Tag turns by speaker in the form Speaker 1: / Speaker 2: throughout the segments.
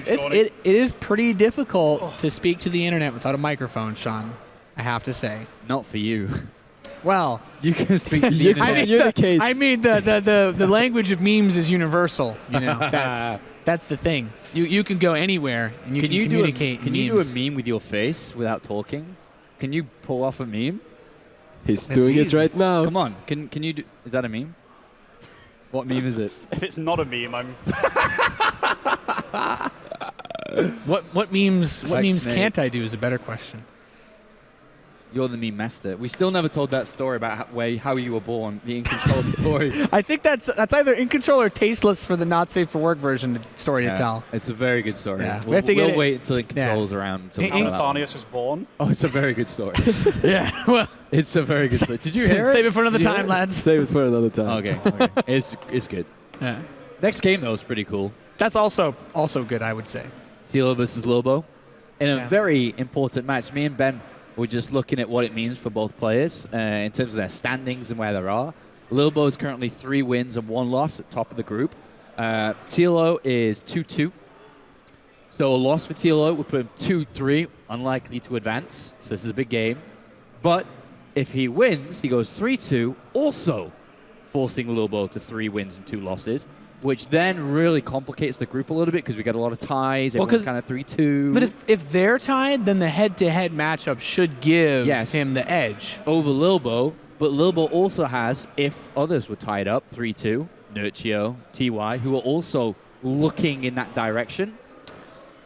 Speaker 1: it is pretty difficult to speak to the internet without a microphone, Sean. I have to say.
Speaker 2: Not for you.
Speaker 1: Well,
Speaker 2: you can speak to the internet.
Speaker 1: I mean, the language of memes is universal. You know, that's the thing. You can go anywhere and you can communicate.
Speaker 2: Can you do a meme with your face without talking? Can you pull off a meme?
Speaker 3: He's doing it right now.
Speaker 2: Come on. Can you do? Is that a meme? What meme is it?
Speaker 4: If it's not a meme, I'm.
Speaker 1: What memes can't I do is a better question.
Speaker 2: You're the meme master. We still never told that story about how you were born, the In Control story.
Speaker 1: I think that's either In Control or Tasteless for the Not Safe for Work version story to tell.
Speaker 2: It's a very good story.
Speaker 1: Yeah.
Speaker 2: We'll wait until In Control is around.
Speaker 4: How Nathanius was born.
Speaker 2: Oh, it's a very good story.
Speaker 1: Yeah, well,
Speaker 2: it's a very good story. Did you hear it?
Speaker 1: Save it for another time, lads.
Speaker 3: Save it for another time.
Speaker 2: Okay. It's good.
Speaker 1: Yeah.
Speaker 2: Next game though is pretty cool.
Speaker 1: That's also good, I would say.
Speaker 2: Tilo versus Lilbow in a very important match. Me and Ben were just looking at what it means for both players in terms of their standings and where they are. Lilbow is currently 3 wins and 1 loss at top of the group. Tilo is 2-2. So a loss for Tilo would put him 2-3, unlikely to advance. So this is a big game. But if he wins, he goes 3-2, also forcing Lilbow to 3 wins and 2 losses, which then really complicates the group a little bit because we got a lot of ties. Everyone's kind of 3-2.
Speaker 1: But if they're tied, then the head-to-head matchup should give him the edge.
Speaker 2: Over Lilbow, but Lilbow also has, if others were tied up, 3-2, Nurchio, TY, who are also looking in that direction.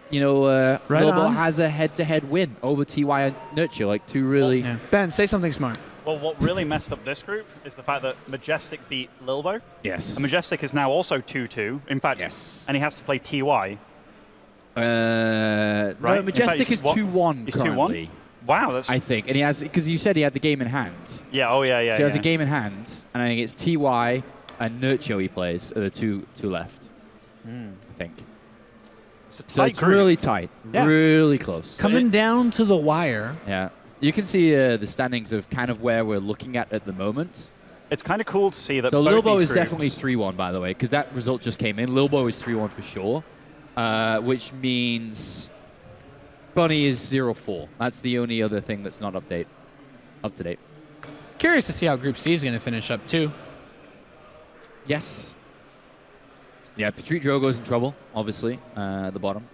Speaker 2: You know, Lilbow has a head-to-head win over TY and Nurchio, like 2 really...
Speaker 1: Yeah. Ben, say something smart.
Speaker 4: Well, what really messed up this group is the fact that Majestic beat Lilbow.
Speaker 2: Yes.
Speaker 4: And Majestic is now also 2-2. In fact, and he has to play TY.
Speaker 2: Right? No, Majestic
Speaker 4: fact,
Speaker 2: is 2-1
Speaker 4: He's
Speaker 2: currently.
Speaker 4: 2-1? Wow, that's...
Speaker 2: I think. And he has, because you said he had the game in hand.
Speaker 4: Yeah, oh yeah.
Speaker 2: So he has a game in hand, and I think it's TY and Nurchio he plays, are the two left, I think. So it's really tight, really close.
Speaker 1: Coming down to the wire.
Speaker 2: Yeah. You can see the standings of kind of where we're looking at the moment.
Speaker 4: It's kind of cool to see that
Speaker 2: so
Speaker 4: both
Speaker 2: Lilbow
Speaker 4: these
Speaker 2: is definitely 3-1, by the way, because that result just came in. Lilbow is 3-1 for sure, which means Bunny is 0-4. That's the only other thing that's not up to date.
Speaker 1: Curious to see how Group C is going to finish up, too.
Speaker 2: Yes. Yeah, Petrit Drogo's in trouble, obviously, at the bottom.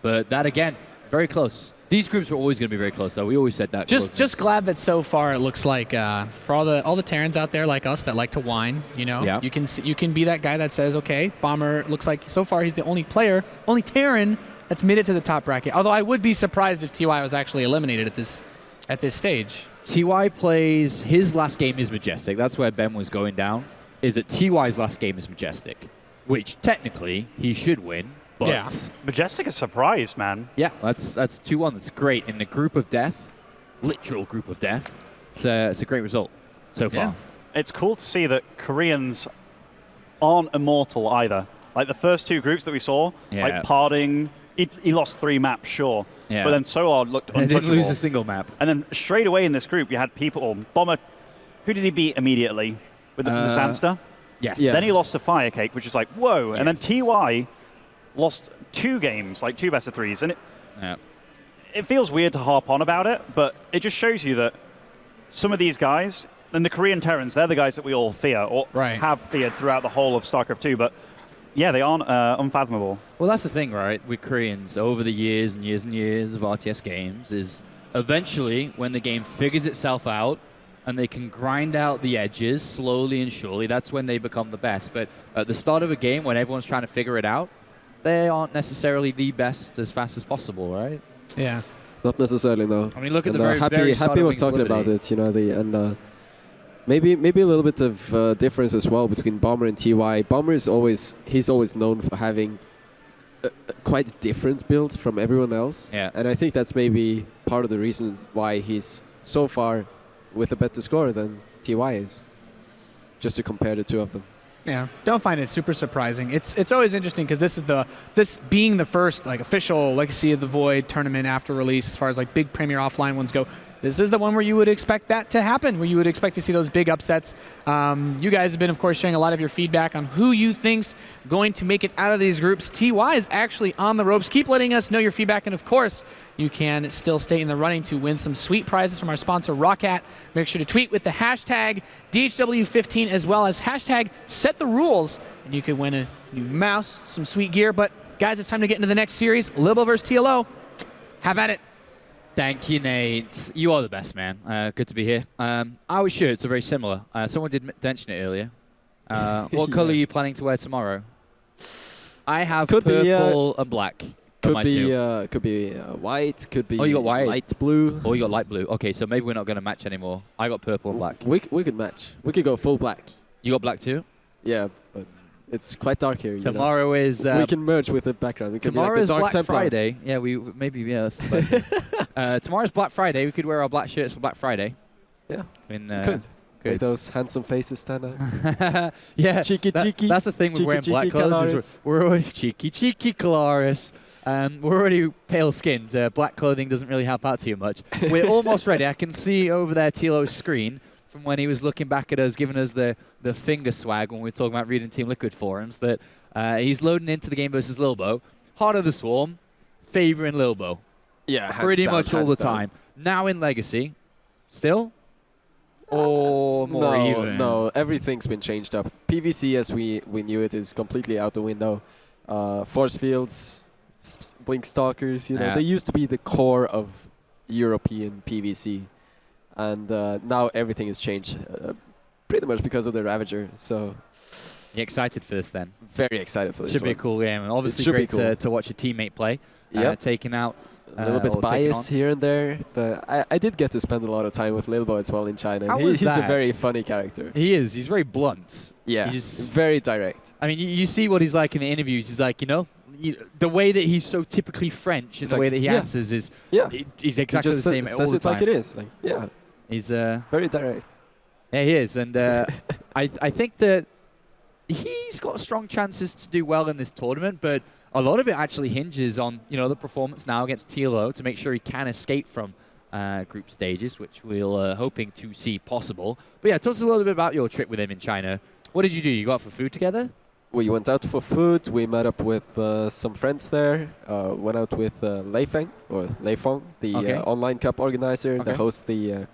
Speaker 2: But that, again, very close. These groups were always going to be very close, though. We always said that.
Speaker 1: Just glad that so far it looks like for all the Terrans out there like us that like to whine, you know, you can be that guy that says, okay, Bomber looks like so far he's the only Terran that's made it to the top bracket. Although I would be surprised if TY was actually eliminated at this stage.
Speaker 2: TY plays his last game is Majestic. That's where Ben was going down. Is that TY's last game is Majestic, which technically he should win. But
Speaker 4: Majestic is surprised, man.
Speaker 2: Yeah, that's 2-1. That's great. In the group of death, literal group of death, it's a great result so far.
Speaker 4: Yeah. It's cool to see that Koreans aren't immortal either. Like the first 2 groups that we saw, like Parding, he lost 3 maps, sure. Yeah. But then Solar looked untouchable.
Speaker 2: He didn't lose a single map.
Speaker 4: And then straight away in this group, you had people, Bomber, who did he beat immediately? With the Sandster?
Speaker 2: Yes.
Speaker 4: Then he lost to Firecake, which is like, whoa. Yes. And then TY lost 2 games, like 2 best-of-3s. And it feels weird to harp on about it, but it just shows you that some of these guys, and the Korean Terrans, they're the guys that we all fear, or have feared throughout the whole of StarCraft 2, but yeah, they aren't unfathomable.
Speaker 2: Well, that's the thing, right, with Koreans over the years and years and years of RTS games, is eventually, when the game figures itself out, and they can grind out the edges slowly and surely, that's when they become the best. But at the start of a game, when everyone's trying to figure it out, they aren't necessarily the best as fast as possible, right?
Speaker 1: Yeah.
Speaker 3: Not necessarily, no.
Speaker 2: I mean, look at the very
Speaker 3: Happy was talking about it, you know, maybe a little bit of difference as well between Bomber and TY. Bomber is always known for having quite different builds from everyone else.
Speaker 2: Yeah.
Speaker 3: And I think that's maybe part of the reason why he's so far with a better score than TY is, just to compare the 2 of them.
Speaker 1: Yeah, don't find it super surprising. It's always interesting because this being the first like official Legacy of the Void tournament after release, as far as like big Premier Offline ones go. This is the one where you would expect that to happen, where you would expect to see those big upsets. You guys have been, of course, sharing a lot of your feedback on who you think's going to make it out of these groups. TY is actually on the ropes. Keep letting us know your feedback, and of course, you can still stay in the running to win some sweet prizes from our sponsor, ROCCAT. Make sure to tweet with the hashtag DHW15 as well as hashtag SetTheRules, and you can win a new mouse, some sweet gear. But guys, it's time to get into the next series, Lilbow versus TLO. Have at it.
Speaker 2: Thank you, Nate. You are the best, man. Good to be here. Our shirts are very similar. Someone did mention it earlier. What color are you planning to wear tomorrow? I have purple and black.
Speaker 3: Could be white. Could be
Speaker 2: you got white.
Speaker 3: Light blue.
Speaker 2: Oh, you got light blue. Okay, so maybe we're not going to match anymore. I got purple and black.
Speaker 3: We could match. We could go full black.
Speaker 2: You got black too?
Speaker 3: Yeah, but it's quite dark here.
Speaker 2: Tomorrow is...
Speaker 3: we can merge with the background. We
Speaker 2: tomorrow
Speaker 3: like
Speaker 2: is
Speaker 3: Dark
Speaker 2: Black
Speaker 3: Templar.
Speaker 2: Friday. Yeah, that's tomorrow's Black Friday. We could wear our black shirts for Black Friday.
Speaker 3: Yeah,
Speaker 2: could.
Speaker 3: Make those handsome faces stand out.
Speaker 2: Yeah,
Speaker 3: cheeky.
Speaker 2: That's the thing with wearing black clothes. We're always cheeky, Claris. We're already pale-skinned. Black clothing doesn't really help out too much. We're almost ready. I can see over there Tilo's screen from when he was looking back at us, giving us the finger swag when we were talking about reading Team Liquid forums. But he's loading into the game versus Lilbow. Heart of the Swarm, favouring Lilbow.
Speaker 3: Yeah,
Speaker 2: pretty much all the time. Now in Legacy, still? Or more even?
Speaker 3: No, everything's been changed up. PvC, as we knew it, is completely out the window. Force fields, Blink Stalkers, they used to be the core of European PvC. And now everything has changed, pretty much because of the Ravager. So,
Speaker 2: you excited for this then?
Speaker 3: Very excited for this.
Speaker 2: Should be a cool game, and obviously great to watch a teammate play. Taking out
Speaker 3: a little bit biased here and there, but I did get to spend a lot of time with Lilbow as well in China. He's a very funny character.
Speaker 2: He is. He's very blunt.
Speaker 3: Yeah, he's very direct.
Speaker 2: I mean, you see what he's like in the interviews. He's like, the way that he's so typically French and the way that he answers is he's exactly the same all the time.
Speaker 3: Says it like it is.
Speaker 2: He's
Speaker 3: very direct.
Speaker 2: Yeah, he is, and I think that he's got strong chances to do well in this tournament, but a lot of it actually hinges on the performance now against TLO to make sure he can escape from group stages, which we're hoping to see possible. But yeah, tell us a little bit about your trip with him in China. What did you do? You go out for food together?
Speaker 3: We went out for food. We met up with some friends there. Went out with Leifeng, the online cup organizer that hosts the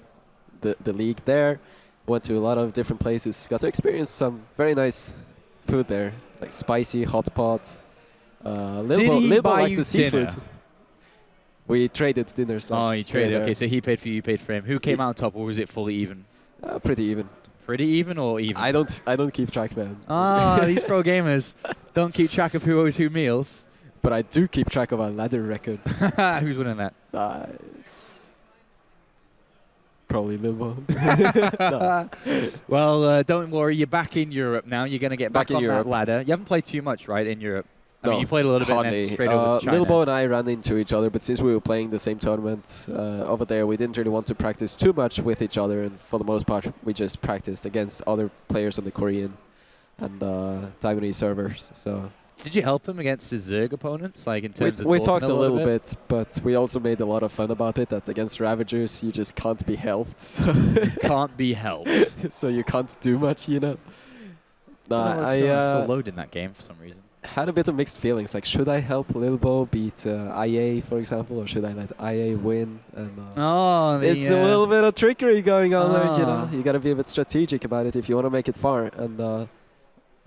Speaker 3: league there. Went to a lot of different places. Got to experience some very nice food there, like spicy hot pot. Lilbow liked the seafood. We traded dinners.
Speaker 2: Oh, you traded. Okay, so he paid for you, you paid for him. Who came out on top, or was it fully even?
Speaker 3: Pretty even.
Speaker 2: Pretty even or even?
Speaker 3: I don't keep track, man.
Speaker 2: These pro gamers don't keep track of who owes who meals.
Speaker 3: But I do keep track of our ladder records.
Speaker 2: Who's winning that?
Speaker 3: Probably Lilbow.
Speaker 2: Well, don't worry. You're back in Europe now. You're going to get back on that ladder. You haven't played too much, right, in Europe? I mean, you played a little bit and then straight over to China.
Speaker 3: Lilbow and I ran into each other, but since we were playing the same tournament over there, we didn't really want to practice too much with each other, and for the most part, we just practiced against other players on the Korean and Taiwanese servers. So.
Speaker 2: Did you help him against his Zerg opponents, like in terms of
Speaker 3: we talked a little bit, but we also made a lot of fun about it, that against Ravagers, you just can't be helped. So
Speaker 2: can't be helped.
Speaker 3: So you can't do much,
Speaker 2: I still load in that game for some reason.
Speaker 3: Had a bit of mixed feelings, like should I help Lilbow beat IA, for example, or should I let IA win? And it's a little bit of trickery going on there, You got to be a bit strategic about it if you want to make it far. And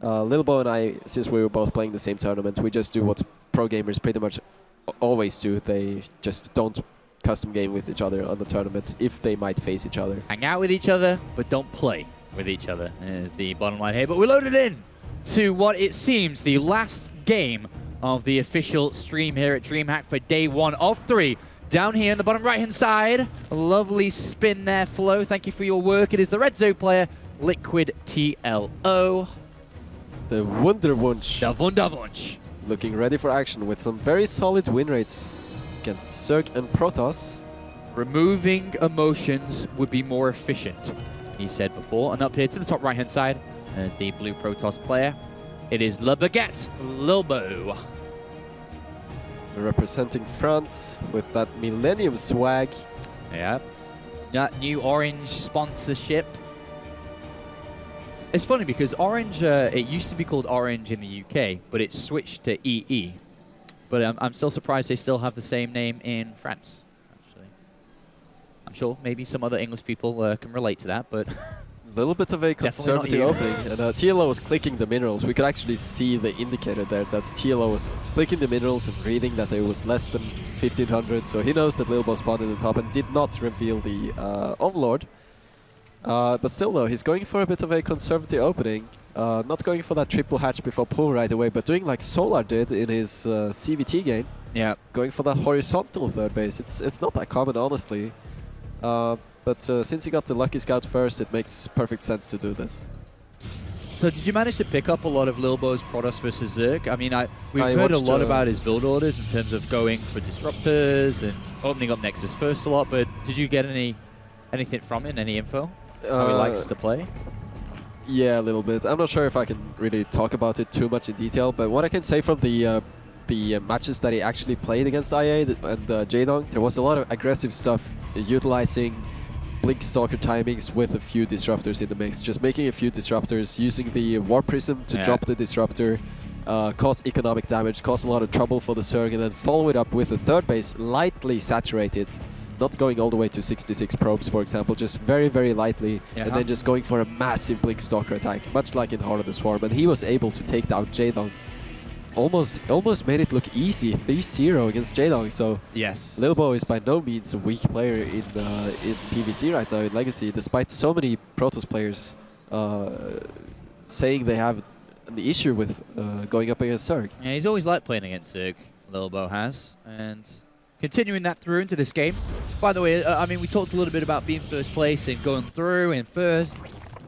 Speaker 3: Lilbow and I, since we were both playing the same tournament, we just do what pro gamers pretty much always do. They just don't custom game with each other on the tournament if they might face each other.
Speaker 2: Hang out with each other, but don't play with each other is the bottom line here. But we're loaded in to what it seems the last game of the official stream here at DreamHack for day 1 of 3. Down here in the bottom right-hand side, a lovely spin there, Flo. Thank you for your work. It is the Red Zone player, Liquid TLO.
Speaker 3: The Wunderwunsch.
Speaker 2: The Wunderwunsch.
Speaker 3: Looking ready for action with some very solid win rates against Zerg and Protoss.
Speaker 2: Removing emotions would be more efficient, he said before. And up here to the top right-hand side, there's the blue Protoss player. It is Le Baguette Lilbow.
Speaker 3: Representing France with that Millennium swag.
Speaker 2: Yeah. That new Orange sponsorship. It's funny because Orange, it used to be called Orange in the UK, but it switched to EE. But I'm still surprised they still have the same name in France, actually. I'm sure maybe some other English people can relate to that, but...
Speaker 3: A little bit of a conservative opening. And TLO was clicking the minerals. We could actually see the indicator there that TLO was clicking the minerals and reading that it was less than 1500. So he knows that Lilbow spawned in the top and did not reveal the Overlord. But still though, he's going for a bit of a conservative opening. Not going for that triple hatch before pull right away, but doing like Solar did in his CVT game.
Speaker 2: Yeah.
Speaker 3: Going for that horizontal third base. It's not that common, honestly. But since he got the Lucky Scout first, it makes perfect sense to do this.
Speaker 2: So did you manage to pick up a lot of Lilbow's Protoss versus Zerg? I mean, we've heard a lot about his build orders in terms of going for disruptors and opening up Nexus first a lot, but did you get anything from him, any info? How he likes to play?
Speaker 3: Yeah, a little bit. I'm not sure if I can really talk about it too much in detail, but what I can say from the matches that he actually played against IA and Jaedong, there was a lot of aggressive stuff, utilizing Blink Stalker timings with a few disruptors in the mix. Just making a few disruptors, using the Warp Prism to drop the disruptor, cause economic damage, cause a lot of trouble for the Zerg, and then follow it up with a third base lightly saturated. Not going all the way to 66 probes, for example, just very, very lightly, and then just going for a massive Blink Stalker attack, much like in Heart of the Swarm. And he was able to take down Jaedong. Almost made it look easy, 3-0 against Jaedong. So
Speaker 2: yes,
Speaker 3: Lilbow is by no means a weak player in PvC right now in Legacy, despite so many Protoss players saying they have an issue with going up against Zerg.
Speaker 2: Yeah, he's always liked playing against Zerg, Lilbow has, and continuing that through into this game. By the way, I mean, we talked a little bit about being first place and going through in first.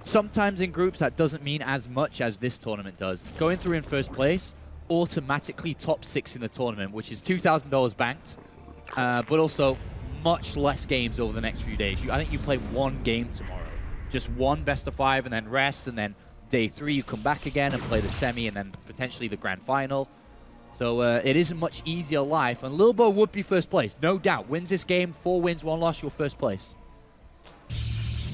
Speaker 2: Sometimes in groups that doesn't mean as much as this tournament does. Going through in first place automatically top 6 in the tournament, which is $2,000 banked, but also much less games over the next few days. I think you play one game tomorrow, just one best of 5 and then rest, and then day 3 you come back again and play the semi and then potentially the grand final. So it is a much easier life, and Lilbow would be first place, no doubt. Wins this game, 4 wins, 1 loss, you're first place.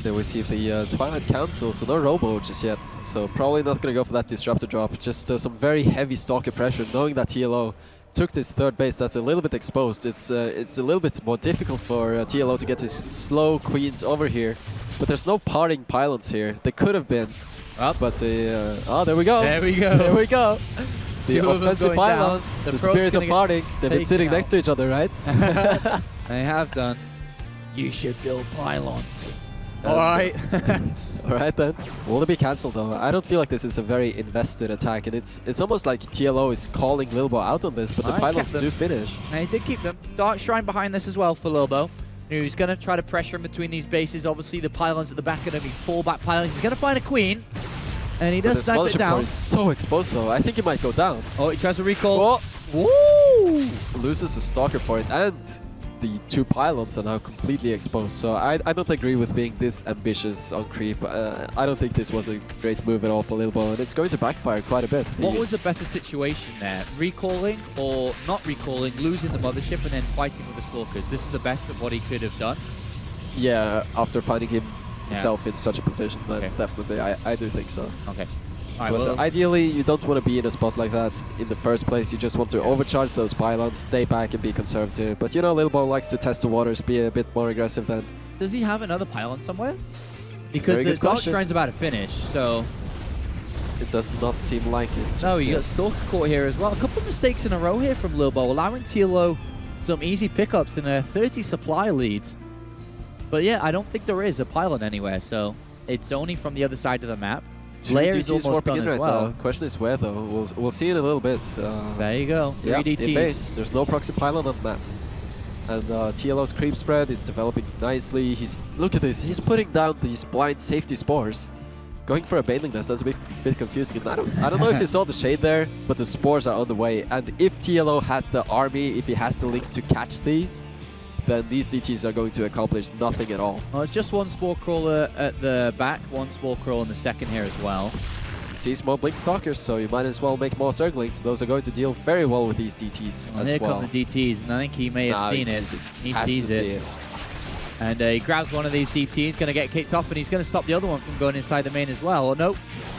Speaker 3: Then we see the Twilight Council, so no Robo just yet. So probably not going to go for that Disruptor drop, just some very heavy Stalker pressure, knowing that TLO took this third base that's a little bit exposed. It's a little bit more difficult for TLO to get his slow Queens over here, but there's no parting pylons here. They could have been, but oh, there we go.
Speaker 2: There we go.
Speaker 3: There we go. The
Speaker 2: Two
Speaker 3: offensive pylons, the spirit of parting. They've been sitting next to each other, right?
Speaker 2: They have done. You should build pylons. Alright.
Speaker 3: Alright then. Will it be cancelled though? I don't feel like this is a very invested attack, and it's almost like TLO is calling Lilbow out on this, but the pylons do finish.
Speaker 2: And he did keep them. Dark Shrine behind this as well for Lilbow. He's going to try to pressure him between these bases. Obviously the pylons at the back are going to be fallback pylons. He's going to find a queen. And he does snipe it down.
Speaker 3: He's so exposed though. I think he might go down.
Speaker 2: Oh, he tries to recall.
Speaker 3: Oh. Woo! Loses a Stalker for it, and the 2 pylons are now completely exposed. So I don't agree with being this ambitious on creep. I don't think this was a great move at all for Lilbow, and it's going to backfire quite a bit.
Speaker 2: What was a better situation there? Recalling or not recalling, losing the mothership, and then fighting with the Stalkers? This is the best of what he could have done.
Speaker 3: Yeah, after finding himself in such a position, then definitely, I do think so.
Speaker 2: Okay.
Speaker 3: Right, but ideally, you don't want to be in a spot like that in the first place. You just want to overcharge those pylons, stay back and be conservative. But you know, Lilbow likes to test the waters, be a bit more aggressive then.
Speaker 2: Does he have another pylon somewhere? Because the Dark Shrine's about to finish, so...
Speaker 3: It does not seem like it.
Speaker 2: No, you got Stalker caught here as well. A couple of mistakes in a row here from Lilbow, allowing TLO some easy pickups in a 30 supply lead. But yeah, I don't think there is a pylon anywhere, so it's only from the other side of the map. Layer is almost done as well.
Speaker 3: Question is where though. We'll see in a little bit.
Speaker 2: There you go. 3 DTs.
Speaker 3: Base. There's no proxy pylon on the map. And TLO's creep spread is developing nicely. Look at this. He's putting down these blind safety spores. Going for a Baneling Nest, that's a bit confusing. I don't know if you saw the shade there, but the spores are on the way. And if TLO has the army, if he has the links to catch these, then these DTs are going to accomplish nothing at all.
Speaker 2: Well, it's just 1 Spore Crawler at the back, 1 Spore Crawler in the second here as well.
Speaker 3: Sees more Blink Stalkers, so you might as well make more Zerglings. Those are going to deal very well with these DTs as well.
Speaker 2: Here come the DTs, and I think he may have seen it. He sees it. And he grabs one of these DTs, going to get kicked off, and he's going to stop the other one from going inside the main as well. No.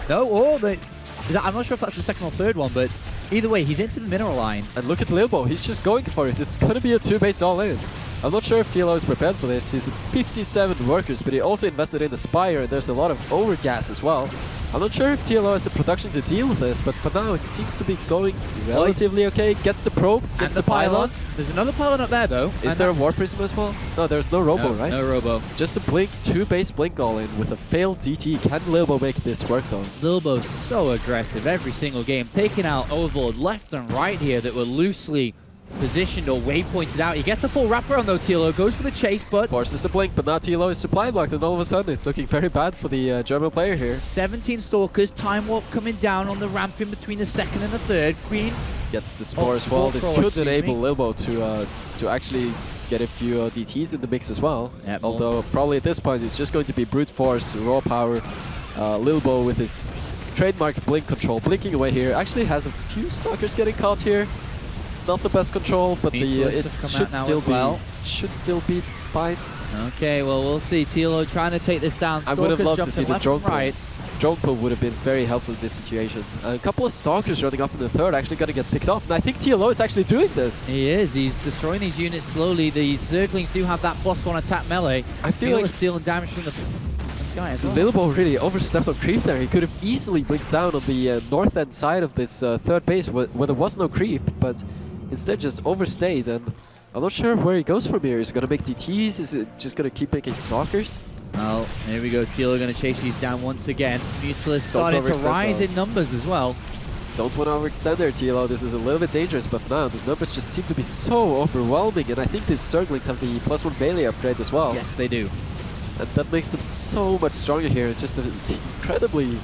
Speaker 2: I'm not sure if that's the second or third one, but either way, he's into the mineral line.
Speaker 3: And look at Lilbow, he's just going for it. It's going to be a 2-base all-in. I'm not sure if TLO is prepared for this. He's at 57 workers, but he also invested in the Spire, and there's a lot of overgas as well. I'm not sure if TLO has the production to deal with this, but for now it seems to be going relatively okay. Gets the probe, gets the pylon.
Speaker 2: There's another pylon up there, though.
Speaker 3: Is there a War Prism as well? No, there's no Robo, right?
Speaker 2: No Robo.
Speaker 3: Just a Blink, 2-base Blink all-in with a failed DT. Can Lilbow make this work, though?
Speaker 2: Lilbow's so aggressive every single game, taking out Overlord left and right here that were loosely positioned or waypointed out. He gets a full wrapper on though, TLO goes for the chase, but
Speaker 3: forces a blink, but now TLO is supply blocked, and all of a sudden it's looking very bad for the German player here.
Speaker 2: 17 Stalkers, Time Warp coming down on the ramp in between the second and the third. Green
Speaker 3: gets the Spore as well. This could enable Lilbow to actually get a few DTs in the mix as well.
Speaker 2: Yep,
Speaker 3: although probably at this point it's just going to be brute force, raw power. Lilbow with his trademark blink control, blinking away here. Actually has a few Stalkers getting caught here. Not the best control, but it should still be fine.
Speaker 2: Okay, well, we'll see. TLO trying to take this down.
Speaker 3: I would have loved to see the drone pull. Drone pull would have been very helpful in this situation. A couple of Stalkers running off in the third actually going to get picked off, and I think TLO is actually doing this.
Speaker 2: He is. He's destroying these units slowly. The Zerglings do have that +1 attack melee.
Speaker 3: I feel like
Speaker 2: stealing damage from the sky as well.
Speaker 3: Lilbow really overstepped on creep there. He could have easily blinked down on the north end side of this third base where there was no creep, but instead just overstayed, and I'm not sure where he goes from here. Is he going to make DTs? Is it just going to keep making Stalkers?
Speaker 2: Well, here we go. TLO going to chase these down once again. Mutalisk starting to rise in numbers as well.
Speaker 3: Don't want to overextend there, TLO. This is a little bit dangerous, but for now, the numbers just seem to be so overwhelming, and I think these Zerglings have the +1 melee upgrade as well.
Speaker 2: Yes, they do.
Speaker 3: And that makes them so much stronger here. Just an incredibly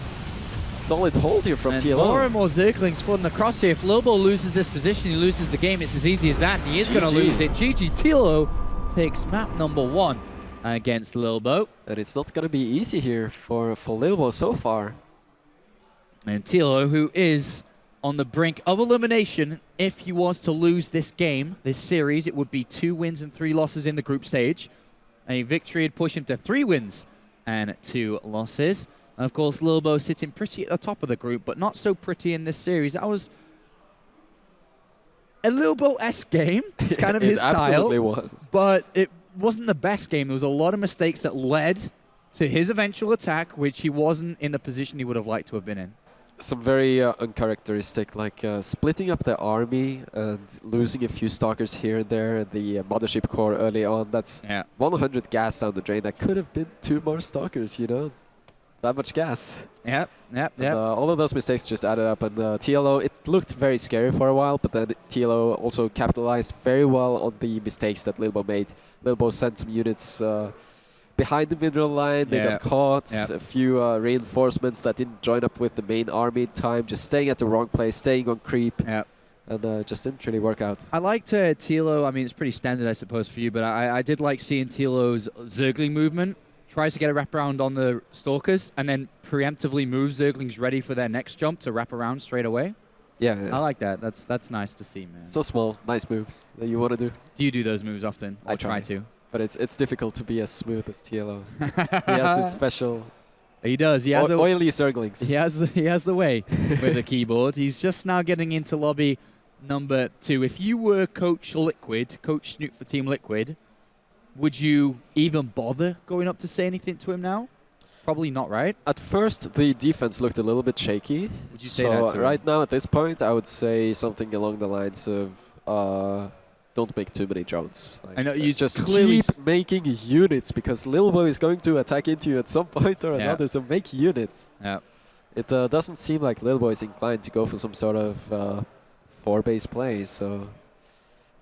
Speaker 3: solid hold here from TLO.
Speaker 2: More and more Zerglings flooding across here. If Lilbow loses this position, he loses the game. It's as easy as that, and he is going to lose it. GG. TLO takes map number 1 against Lilbow.
Speaker 3: And it's not going to be easy here for Lilbow so far.
Speaker 2: And TLO, who is on the brink of elimination, if he was to lose this game, this series, it would be 2 wins and 3 losses in the group stage. A victory would push him to 3 wins and 2 losses. And of course, Lilbow sitting pretty at the top of the group, but not so pretty in this series. That was a Lilbow-esque game. It's kind of his style. It
Speaker 3: absolutely was.
Speaker 2: But it wasn't the best game. There was a lot of mistakes that led to his eventual attack, which he wasn't in the position he would have liked to have been in.
Speaker 3: Some very uncharacteristic, like splitting up the army and losing a few Stalkers here and there. The Mothership Core early on, that's 100 gas down the drain. That could have been 2 more Stalkers, you know? That much gas.
Speaker 2: Yep.
Speaker 3: All of those mistakes just added up, and TLO, it looked very scary for a while, but then TLO also capitalized very well on the mistakes that Lilbow made. Lilbow sent some units behind the mineral line, they got caught, a few reinforcements that didn't join up with the main army in time, just staying at the wrong place, staying on creep, and just didn't really work out.
Speaker 2: I liked TLO, I mean, it's pretty standard, I suppose, for you, but I did like seeing TLO's Zergling movement. Tries to get a wraparound on the Stalkers, and then preemptively moves Zerglings ready for their next jump to wrap around straight away.
Speaker 3: Yeah.
Speaker 2: I like that. That's nice to see, man.
Speaker 3: So small, nice moves that you want to do.
Speaker 2: Do you do those moves often? Or
Speaker 3: I try
Speaker 2: to.
Speaker 3: But it's difficult to be as smooth as TLO. He has this special...
Speaker 2: He does. He has
Speaker 3: oily Zerglings.
Speaker 2: He has the way with the keyboard. He's just now getting into lobby number 2. If you were Coach Liquid, Coach Snoop for Team Liquid, would you even bother going up to say anything to him now? Probably not, right?
Speaker 3: At first, the defense looked a little bit shaky.
Speaker 2: Would you say that to
Speaker 3: right
Speaker 2: him?
Speaker 3: now, at this point, I would say something along the lines of don't make too many drones. Like,
Speaker 2: I know you
Speaker 3: just keep making units, because Lilbow is going to attack into you at some point or another, so make units.
Speaker 2: Yeah.
Speaker 3: It doesn't seem like Lilbow is inclined to go for some sort of 4-base play, so...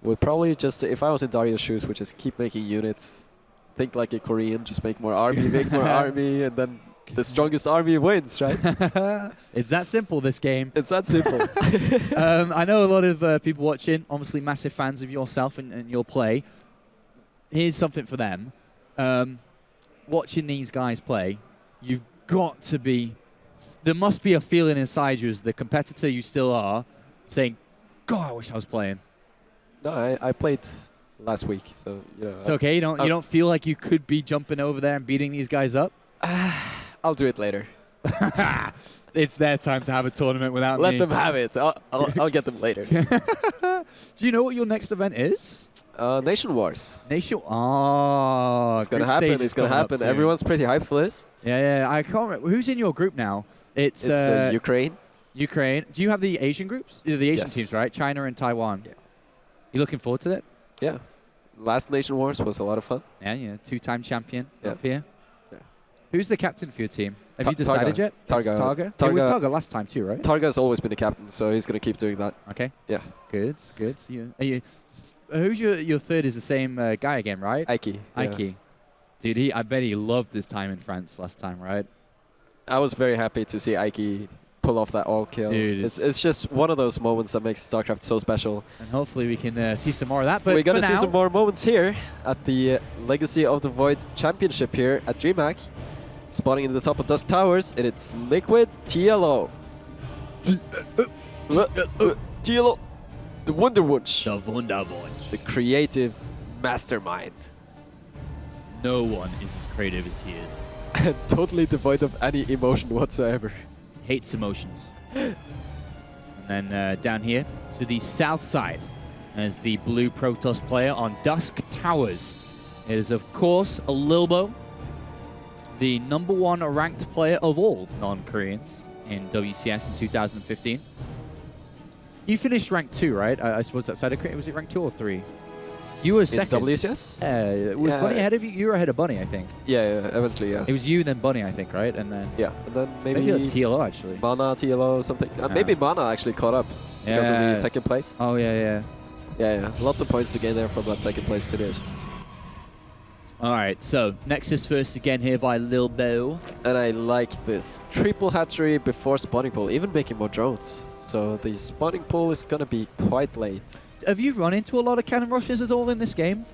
Speaker 3: Would probably just, if I was in Dario's shoes, would just keep making units. Think like a Korean, just make more army, and then the strongest army wins, right?
Speaker 2: It's that simple, this game.
Speaker 3: It's that simple.
Speaker 2: I know a lot of people watching, obviously massive fans of yourself and your play. Here's something for them. Watching these guys play, you've got to be... There must be a feeling inside you as the competitor you still are, saying, God, I wish I was playing.
Speaker 3: No, I played last week. So
Speaker 2: it's okay. You don't feel like you could be jumping over there and beating these guys up.
Speaker 3: I'll do it later.
Speaker 2: It's their time to have a tournament without me.
Speaker 3: Let them have it. I'll get them later.
Speaker 2: Do you know what your next event is?
Speaker 3: Nation Wars.
Speaker 2: It's
Speaker 3: gonna happen. It's gonna happen. Everyone's pretty hyped for this.
Speaker 2: Yeah. I can't remember who's in your group now. It's
Speaker 3: Ukraine.
Speaker 2: Ukraine. Do you have the Asian groups? The Asian teams, right? China and Taiwan.
Speaker 3: Yeah.
Speaker 2: You looking forward to that?
Speaker 3: Yeah. Last Nation Wars was a lot of fun.
Speaker 2: Yeah. 2-time champion up here.
Speaker 3: Yeah.
Speaker 2: Who's the captain for your team? Have you decided yet?
Speaker 3: Targa.
Speaker 2: It was Targa last time too, right?
Speaker 3: Targa's always been the captain, so he's going to keep doing that.
Speaker 2: Okay.
Speaker 3: Yeah.
Speaker 2: Good. Who's your third is the same guy again, right?
Speaker 3: Ike.
Speaker 2: Ike. Dude, I bet he loved his time in France last time, right?
Speaker 3: I was very happy to see Ike pull off that all kill.
Speaker 2: Dude,
Speaker 3: it's just one of those moments that makes StarCraft so special.
Speaker 2: And hopefully we can see some more of that. But
Speaker 3: we're going to see some more moments here at the Legacy of the Void Championship here at DreamHack. Spawning in the top of Dusk Towers, and it's Liquid TLO. TLO, the Wonder Wunsch.
Speaker 2: The Wunderwunsch.
Speaker 3: The creative mastermind.
Speaker 2: No one is as creative as he is.
Speaker 3: And totally devoid of any emotion whatsoever.
Speaker 2: Hates emotions. And then down here to the south side as the blue Protoss player on Dusk Towers. It is, of course, a Lilbow, the #1 ranked player of all non-Koreans in WCS in 2015. You finished rank 2, right? I suppose outside of Korea. Was it rank 2 or 3? You were second.
Speaker 3: In WCS?
Speaker 2: Was Bunny ahead of you? You were ahead of Bunny, I think.
Speaker 3: Yeah, eventually, yeah.
Speaker 2: It was you, then Bunny, I think, right? And then
Speaker 3: and then maybe
Speaker 2: TLO, actually.
Speaker 3: Mana, TLO, or something. Maybe Mana actually caught up because of the second place.
Speaker 2: Oh, yeah.
Speaker 3: Yeah. Lots of points to gain there from that second place finish.
Speaker 2: All right, so Nexus first again here by Lilbow.
Speaker 3: And I like this. Triple hatchery before spawning pool, even making more drones. So the spawning pool is going to be quite late.
Speaker 2: Have you run into a lot of cannon rushes at all in this game?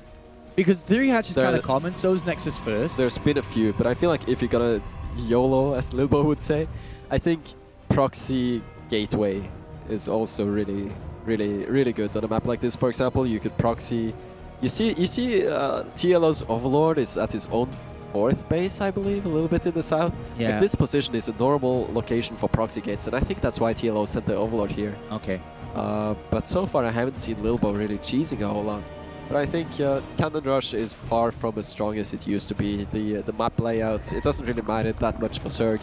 Speaker 2: Because 3 hatch is kind of common, so is Nexus first.
Speaker 3: There's been a few, but I feel like if you're going to YOLO, as Lilbow would say, I think proxy gateway is also really good on a map like this. For example, you could proxy. You see, TLO's Overlord is at his own 4th base, I believe, a little bit in the south.
Speaker 2: Yeah.
Speaker 3: Like this position is a normal location for proxy gates, and I think that's why TLO sent the Overlord here.
Speaker 2: Okay.
Speaker 3: But so far I haven't seen Lilbow really cheesing a whole lot. But I think Cannon Rush is far from as strong as it used to be. The map layout, it doesn't really matter that much for Zerg.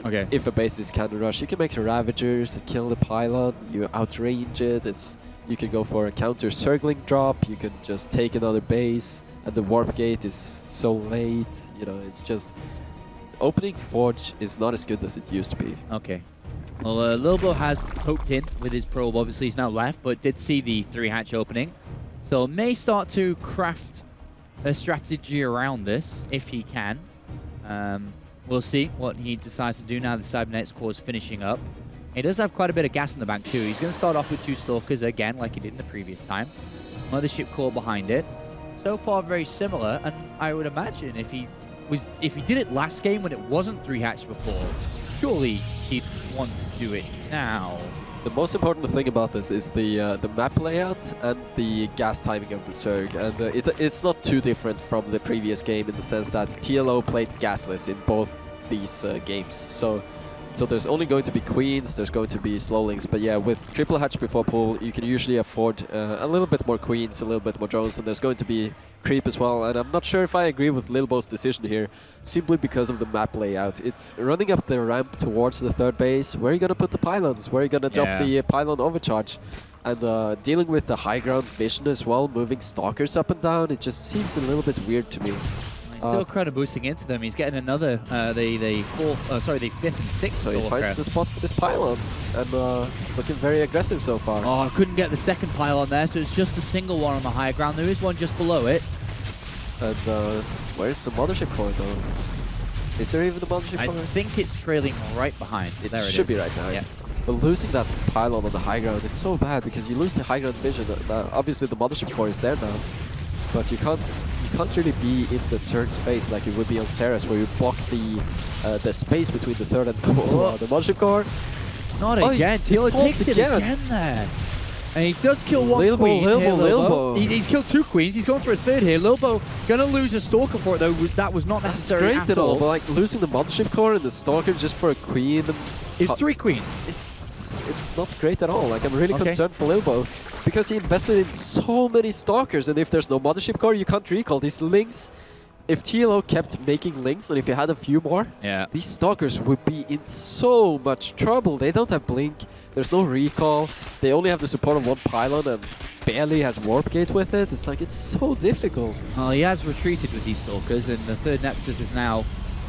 Speaker 2: Okay.
Speaker 3: If a base is Cannon Rush, you can make the Ravagers, kill the pylon, you outrange it. You can go for a counter circling drop, you can just take another base, and the warp gate is so late, it's just... Opening Forge is not as good as it used to be.
Speaker 2: Okay. Well, Lilbow has poked in with his probe, obviously he's now left, but did see the 3 hatch opening. So may start to craft a strategy around this, if he can. We'll see what he decides to do now the Cybernetics core is finishing up. He does have quite a bit of gas in the bank too. He's going to start off with 2 Stalkers again, like he did in the previous time. Mothership core behind it. So far, very similar, and I would imagine if he did it last game when it wasn't 3 hatch before, surely he'd want to do it now.
Speaker 3: The most important thing about this is the map layout and the gas timing of the Zerg, and it's not too different from the previous game in the sense that TLO played gasless in both these games. So there's only going to be queens, there's going to be slowlings, but yeah, with triple hatch before pool, you can usually afford a little bit more queens, a little bit more drones, and there's going to be creep as well. And I'm not sure if I agree with Lilbow's decision here, simply because of the map layout. It's running up the ramp towards the 3rd base. Where are you going to put the pylons? Where are you going to drop the pylon overcharge? And dealing with the high ground vision as well, moving stalkers up and down, it just seems a little bit weird to me.
Speaker 2: Still kind of boosting into them. He's getting another, the 5th and 6th.
Speaker 3: So he finds the spot for this pylon, and looking very aggressive so far.
Speaker 2: Oh, I couldn't get the second pylon there, so it's just a single one on the high ground. There is one just below it.
Speaker 3: And where's the mothership core though? Is there even the mothership core?
Speaker 2: I think it's trailing right behind.
Speaker 3: It should be right now.
Speaker 2: Yeah.
Speaker 3: But losing that pylon on the high ground is so bad because you lose the high ground vision. Obviously the mothership core is there now, but you can't really be in the Zerg's face like it would be on Ceres, where you block the space between the 3rd and the mothership core.
Speaker 2: Not again. TLO takes it again there. And he does kill one
Speaker 3: Lilbow,
Speaker 2: queen.
Speaker 3: Lilbow.
Speaker 2: He's killed 2 queens. He's going for a 3rd here. Lilbow gonna lose a Stalker for it, though. That was not necessary
Speaker 3: great
Speaker 2: at all.
Speaker 3: But like losing the Mothership Core and the Stalker just for a queen.
Speaker 2: It's 3 queens.
Speaker 3: It's not great at all. Like, I'm really concerned for Lilbow because he invested in so many Stalkers, and if there's no Mothership Core, you can't recall these links. If TLO kept making links, and if you had a few more, these Stalkers would be in so much trouble. They don't have Blink, there's no recall, they only have the support of 1 pylon and barely has Warp Gate with it. It's like, it's so difficult.
Speaker 2: Well, he has retreated with these Stalkers, and the 3rd Nexus is now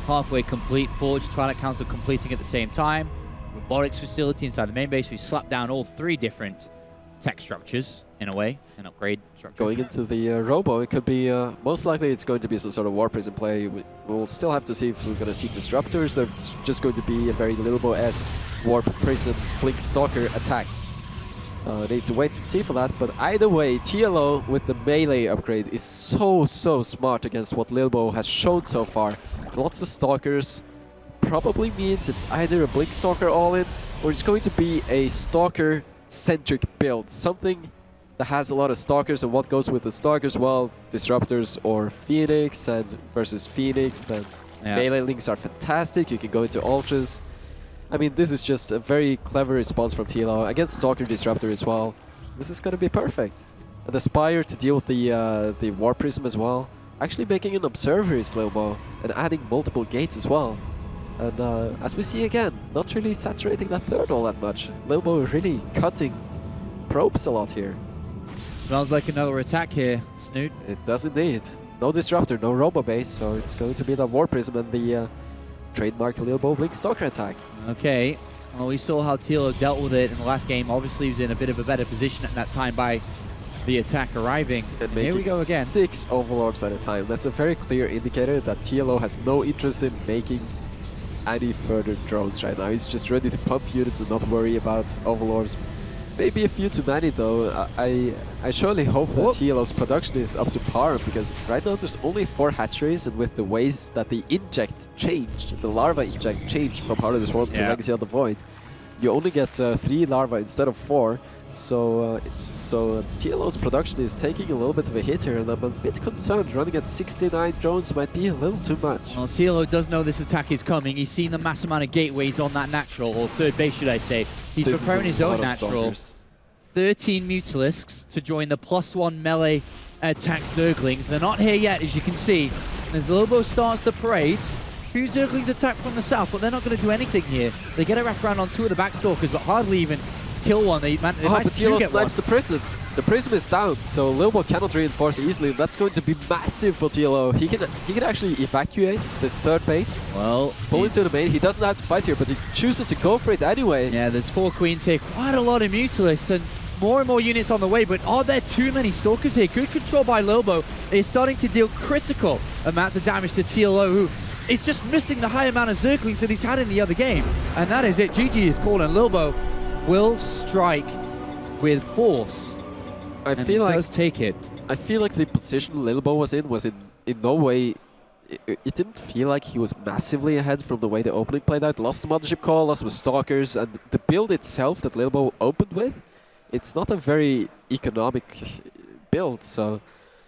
Speaker 2: halfway complete. Forge, Twilight Council completing at the same time. Robotics facility inside the main base. We slapped down all 3 different tech structures, in a way, an upgrade structure.
Speaker 3: Going into the Robo, it could be, most likely it's going to be some sort of Warp Prism play. We'll still have to see if we're going to see Disruptors. There's just going to be a very Lilbow-esque Warp Prism Blink Stalker attack. Need to wait and see for that, but either way, TLO with the melee upgrade is so smart against what Lilbow has shown so far. Lots of Stalkers probably means it's either a Blink Stalker all-in, or it's going to be a Stalker-centric build. Something that has a lot of Stalkers, and what goes with the Stalkers? Well, Disruptors or Phoenix, and versus Phoenix, then melee links are fantastic. You can go into Ultras. I mean, this is just a very clever response from TLO against Stalker Disruptor as well. This is going to be perfect. And the Spire to deal with the Warp Prism as well. Actually making an Observer is Lilbow, and adding multiple gates as well. And as we see again, not really saturating that 3rd all that much. Lilbow really cutting probes a lot here.
Speaker 2: Smells like another attack here, Snoot.
Speaker 3: It does indeed. No Disruptor, no Robo base, so it's going to be the Warp Prism and the trademark Lilbow Blink Stalker attack.
Speaker 2: Okay, well, we saw how TLO dealt with it in the last game. Obviously, he was in a bit of a better position at that time by the attack arriving.
Speaker 3: And
Speaker 2: here we go again.
Speaker 3: 6 Overlords at a time. That's a very clear indicator that TLO has no interest in making any further drones right now. He's just ready to pump units and not worry about Overlords. Maybe a few too many though. I surely hope that TLO's production is up to par, because right now there's only 4 hatcheries, and with the ways that the inject changed, the larva inject changed from Heart of the Swarm to Legacy of the Void, you only get 3 larvae instead of 4. So TLO's production is taking a little bit of a hit here, and I'm a bit concerned. Running at 69 drones might be a little too much.
Speaker 2: Well, TLO does know this attack is coming. He's seen the mass amount of gateways on that natural, or 3rd base, should I say. He's preparing his own natural. 13 Mutalisks to join the +1 melee attack Zerglings. They're not here yet, as you can see. And as Lilbow starts the parade, a few Zerglings attack from the south, but they're not going to do anything here. They get a wrap around on 2 of the Backstalkers, but hardly even kill one. They managed
Speaker 3: to
Speaker 2: get
Speaker 3: snipes the Prism. The Prism is down, so Lilbow cannot reinforce easily. That's going to be massive for TLO. He can actually evacuate this 3rd base.
Speaker 2: Well,
Speaker 3: pull into the main. He doesn't have to fight here, but he chooses to go for it anyway.
Speaker 2: Yeah, there's 4 queens here. Quite a lot of Mutalisks, and more and more units on the way, but are there too many Stalkers here? Good control by Lilbow. Is starting to deal critical amounts of damage to TLO, who is just missing the high amount of Zerglings that he's had in the other game. And that is it. GG is called, and Lilbow will strike with force.
Speaker 3: I feel like
Speaker 2: does take it.
Speaker 3: I feel like the position Lilbow was in no way. It didn't feel like he was massively ahead from the way the opening played out. Lost the Mothership Call, lost with Stalkers, and the build itself that Lilbow opened with, it's not a very economic build. So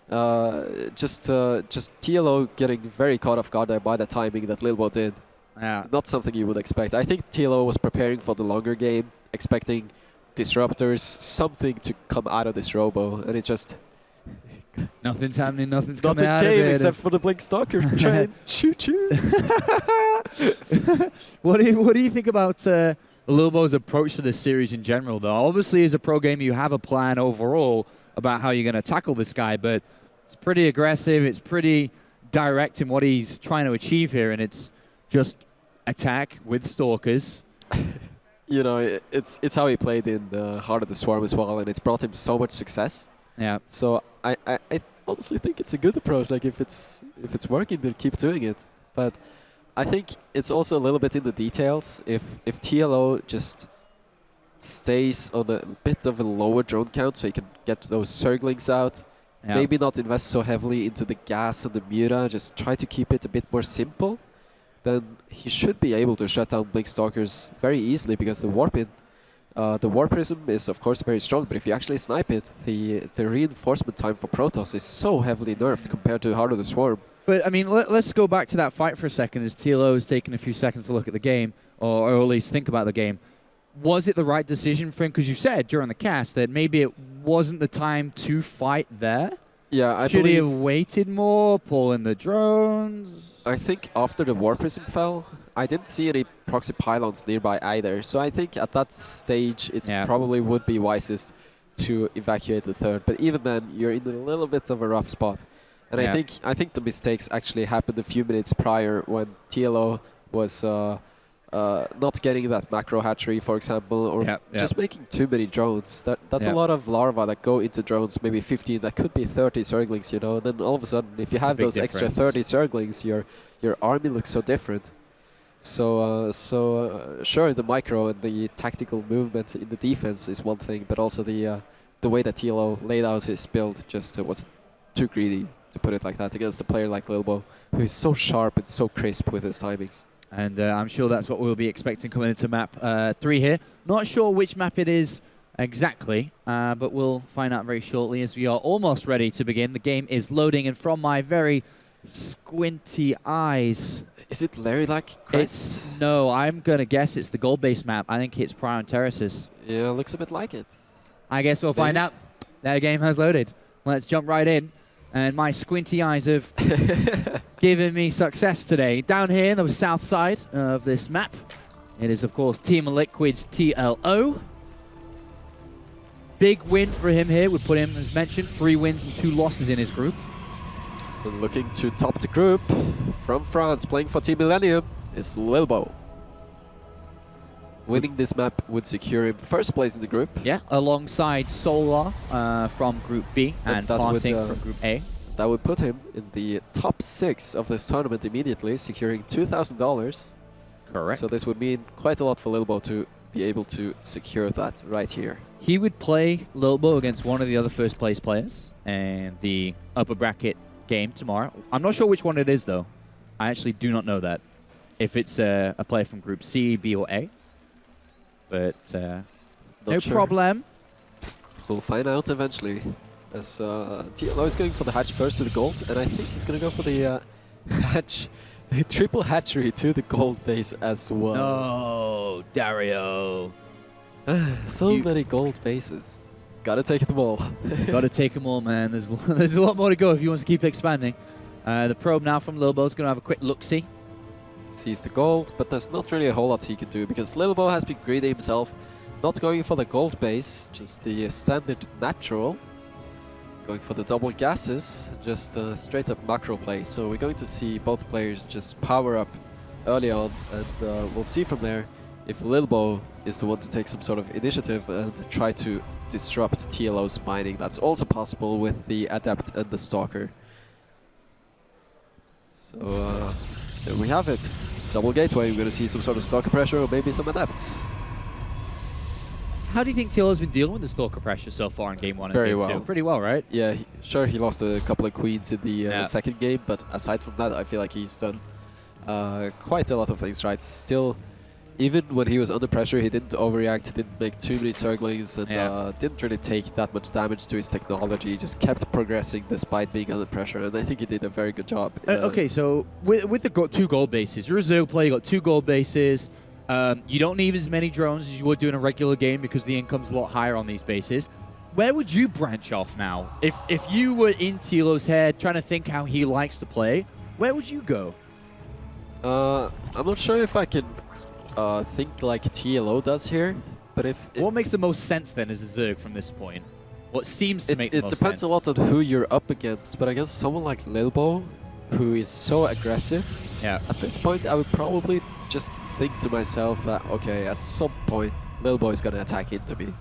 Speaker 3: just TLO getting very caught off guard there by the timing that Lilbow did.
Speaker 2: Yeah.
Speaker 3: Not something you would expect. I think TLO was preparing for the longer game, expecting Disruptors, something to come out of this Robo, and it just...
Speaker 2: Nothing's happening, nothing's coming out of
Speaker 3: Nothing
Speaker 2: it.
Speaker 3: came except for the Blink Stalker train. Choo-choo.
Speaker 2: What do you think about Lilbow's approach to this series in general, though? Obviously, as a pro gamer, you have a plan overall about how you're going to tackle this guy, but it's pretty aggressive, it's pretty direct in what he's trying to achieve here, and it's just attack with Stalkers.
Speaker 3: You know, it's how he played in the Heart of the Swarm as well, and it's brought him so much success.
Speaker 2: Yeah.
Speaker 3: So I honestly think it's a good approach. Like if it's working, then keep doing it. But I think it's also a little bit in the details. If TLO just stays on a bit of a lower drone count, so he can get those Zerglings out. Yeah. Maybe not invest so heavily into the gas and the Muta. Just try to keep it a bit more simple. Then he should be able to shut down Blink Stalkers very easily because the warp in. The War Prism is of course very strong, but if you actually snipe it, the reinforcement time for Protoss is so heavily nerfed compared to Heart of the Swarm.
Speaker 2: But I mean, let's go back to that fight for a second as TLO is taking a few seconds to look at the game, or at least think about the game. Was it the right decision for him? Because you said during the cast that maybe it wasn't the time to fight there.
Speaker 3: Yeah, I
Speaker 2: Should he
Speaker 3: believe
Speaker 2: have waited more, pull in the drones?
Speaker 3: I think after the War Prism fell, I didn't see any proxy pylons nearby either. So I think at that stage it probably would be wisest to evacuate the third. But even then, you're in a little bit of a rough spot. And I think the mistakes actually happened a few minutes prior when TLO was not getting that macro hatchery, for example, or just making too many drones. That's a lot of larvae that go into drones, maybe 15, that could be 30 Zerglings, you know. And then all of a sudden, if you have those extra 30 Zerglings, your army looks so different. So, sure, the micro and the tactical movement in the defense is one thing, but also the way that TLO laid out his build just was too greedy, to put it like that, against a player like Lilbow, who is so sharp and so crisp with his timings.
Speaker 2: And I'm sure that's what we'll be expecting coming into map 3 here. Not sure which map it is exactly, but we'll find out very shortly as we are almost ready to begin. The game is loading, and from my very squinty eyes...
Speaker 3: Is it Larry-like?
Speaker 2: No, I'm going to guess it's the gold-based map. I think it's Prion Terraces.
Speaker 3: Yeah, looks a bit like it.
Speaker 2: I guess we'll find out. Their game has loaded. Let's jump right in. And my squinty eyes have given me success today. Down here in the south side of this map, it is, of course, Team Liquid's TLO. Big win for him here. We put him, as mentioned, 3 wins and 2 losses in his group.
Speaker 3: And looking to top the group, from France, playing for Team Millennium, is Lilbow. Winning this map would secure him first place in the group. Yeah,
Speaker 2: alongside Solar from Group B and Parting from Group A.
Speaker 3: That would put him in the top 6 of this tournament immediately, securing $2,000.
Speaker 2: Correct.
Speaker 3: So this would mean quite a lot for Lilbow to be able to secure that right here.
Speaker 2: He would play Lilbow against one of the other first place players in the upper bracket game tomorrow. I'm not sure which one it is, though. I actually do not know that. If it's a player from Group C, B, or A. But no problem.
Speaker 3: We'll find out eventually. As TLO is going for the hatch first to the gold, and I think he's going to go for the hatch, the triple hatchery to the gold base as well.
Speaker 2: No, Dario.
Speaker 3: So many gold bases. Gotta take them all.
Speaker 2: Gotta take them all, man. There's a lot more to go if he wants to keep expanding. The probe now from Lilbow is going to have a quick look-see.
Speaker 3: Sees the gold, but there's not really a whole lot he can do because Lilbow has been greedy himself, not going for the gold base, just the standard natural. Going for the double gases, just straight up macro play. So we're going to see both players just power up early on, and we'll see from there if Lilbow is the one to take some sort of initiative and try to disrupt TLO's mining. That's also possible with the Adept and the Stalker. So there we have it. Double gateway, we're going to see some sort of Stalker pressure or maybe some Adepts.
Speaker 2: How do you think TLO's been dealing with the Stalker pressure so far in Game 1 and Game 2? Pretty well, right?
Speaker 3: Yeah, sure, he lost a couple of queens in the second game, but aside from that, I feel like he's done quite a lot of things right. Still, even when he was under pressure, he didn't overreact, didn't make too many Zerglings, and didn't really take that much damage to his technology. He just kept progressing despite being under pressure, and I think he did a very good job.
Speaker 2: Okay, so with the 2 gold bases, you're a Zerg player, you got 2 gold bases. You don't need as many drones as you would do in a regular game because the income's a lot higher on these bases. Where would you branch off now? If you were in TLO's head trying to think how he likes to play, where would you go?
Speaker 3: I'm not sure if I can think like TLO does here, but if...
Speaker 2: What makes the most sense then as a Zerg from this point? What seems to make the most sense?
Speaker 3: It depends a lot on who you're up against, but I guess someone like Lilbow, who is so aggressive, at this point I would probably just think to myself that, okay, at some point Lilbow is going to attack into me.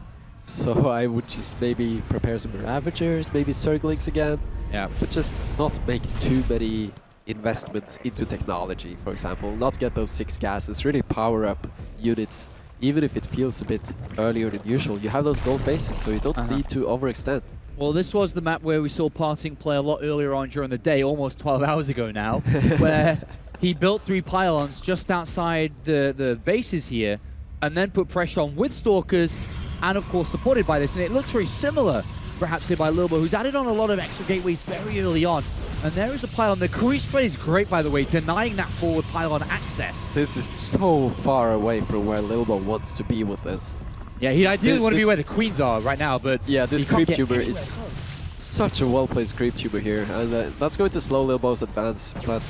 Speaker 3: So I would just maybe prepare some Ravagers, maybe Zerglings again, but just not make too many investments into technology, for example. Not get those 6 gases, really power up units, even if it feels a bit earlier than usual. You have those gold bases, so you don't need to overextend.
Speaker 2: Well, this was the map where we saw Parting play a lot earlier on during the day, almost 12 hours ago now, where he built 3 pylons just outside the bases here, and then put pressure on with Stalkers, and of course supported by this. And it looks very similar, perhaps here by Lilbow, who's added on a lot of extra gateways very early on. And there is a pylon. The queen spread is great, by the way, denying that forward pylon access.
Speaker 3: This is so far away from where Lilbow wants to be with this.
Speaker 2: Yeah, he ideally want to be where the queens are right now, but
Speaker 3: yeah, this creep tuber is such a well-placed creep tuber here, and that's going to slow Lilbow's advance. But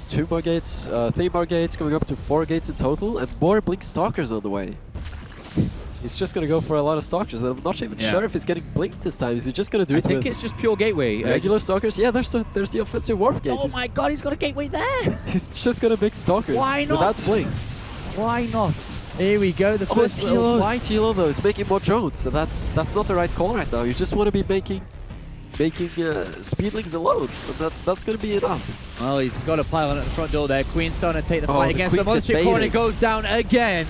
Speaker 3: 2 more gates, 3 more gates, going up to 4 gates in total, and more Blink Stalkers on the way. He's just going to go for a lot of Stalkers, and I'm not even sure if he's getting blinked this time. Is he just going to do it with...
Speaker 2: I think it's just pure gateway.
Speaker 3: Regular Stalkers? Yeah, there's the offensive warp gates.
Speaker 2: Oh my god, he's got a gateway there!
Speaker 3: He's just going to make Stalkers.
Speaker 2: Why not?
Speaker 3: Without blink.
Speaker 2: Why not? Here we go, the first little fight.
Speaker 3: TLO though is making more drones, so that's not the right call right now. You just want to be making speedlings alone. That's going to be enough.
Speaker 2: Well, he's got a pylon at the front door there. Queen's starting to take the fight
Speaker 3: the
Speaker 2: against the mothership core, and it goes down again.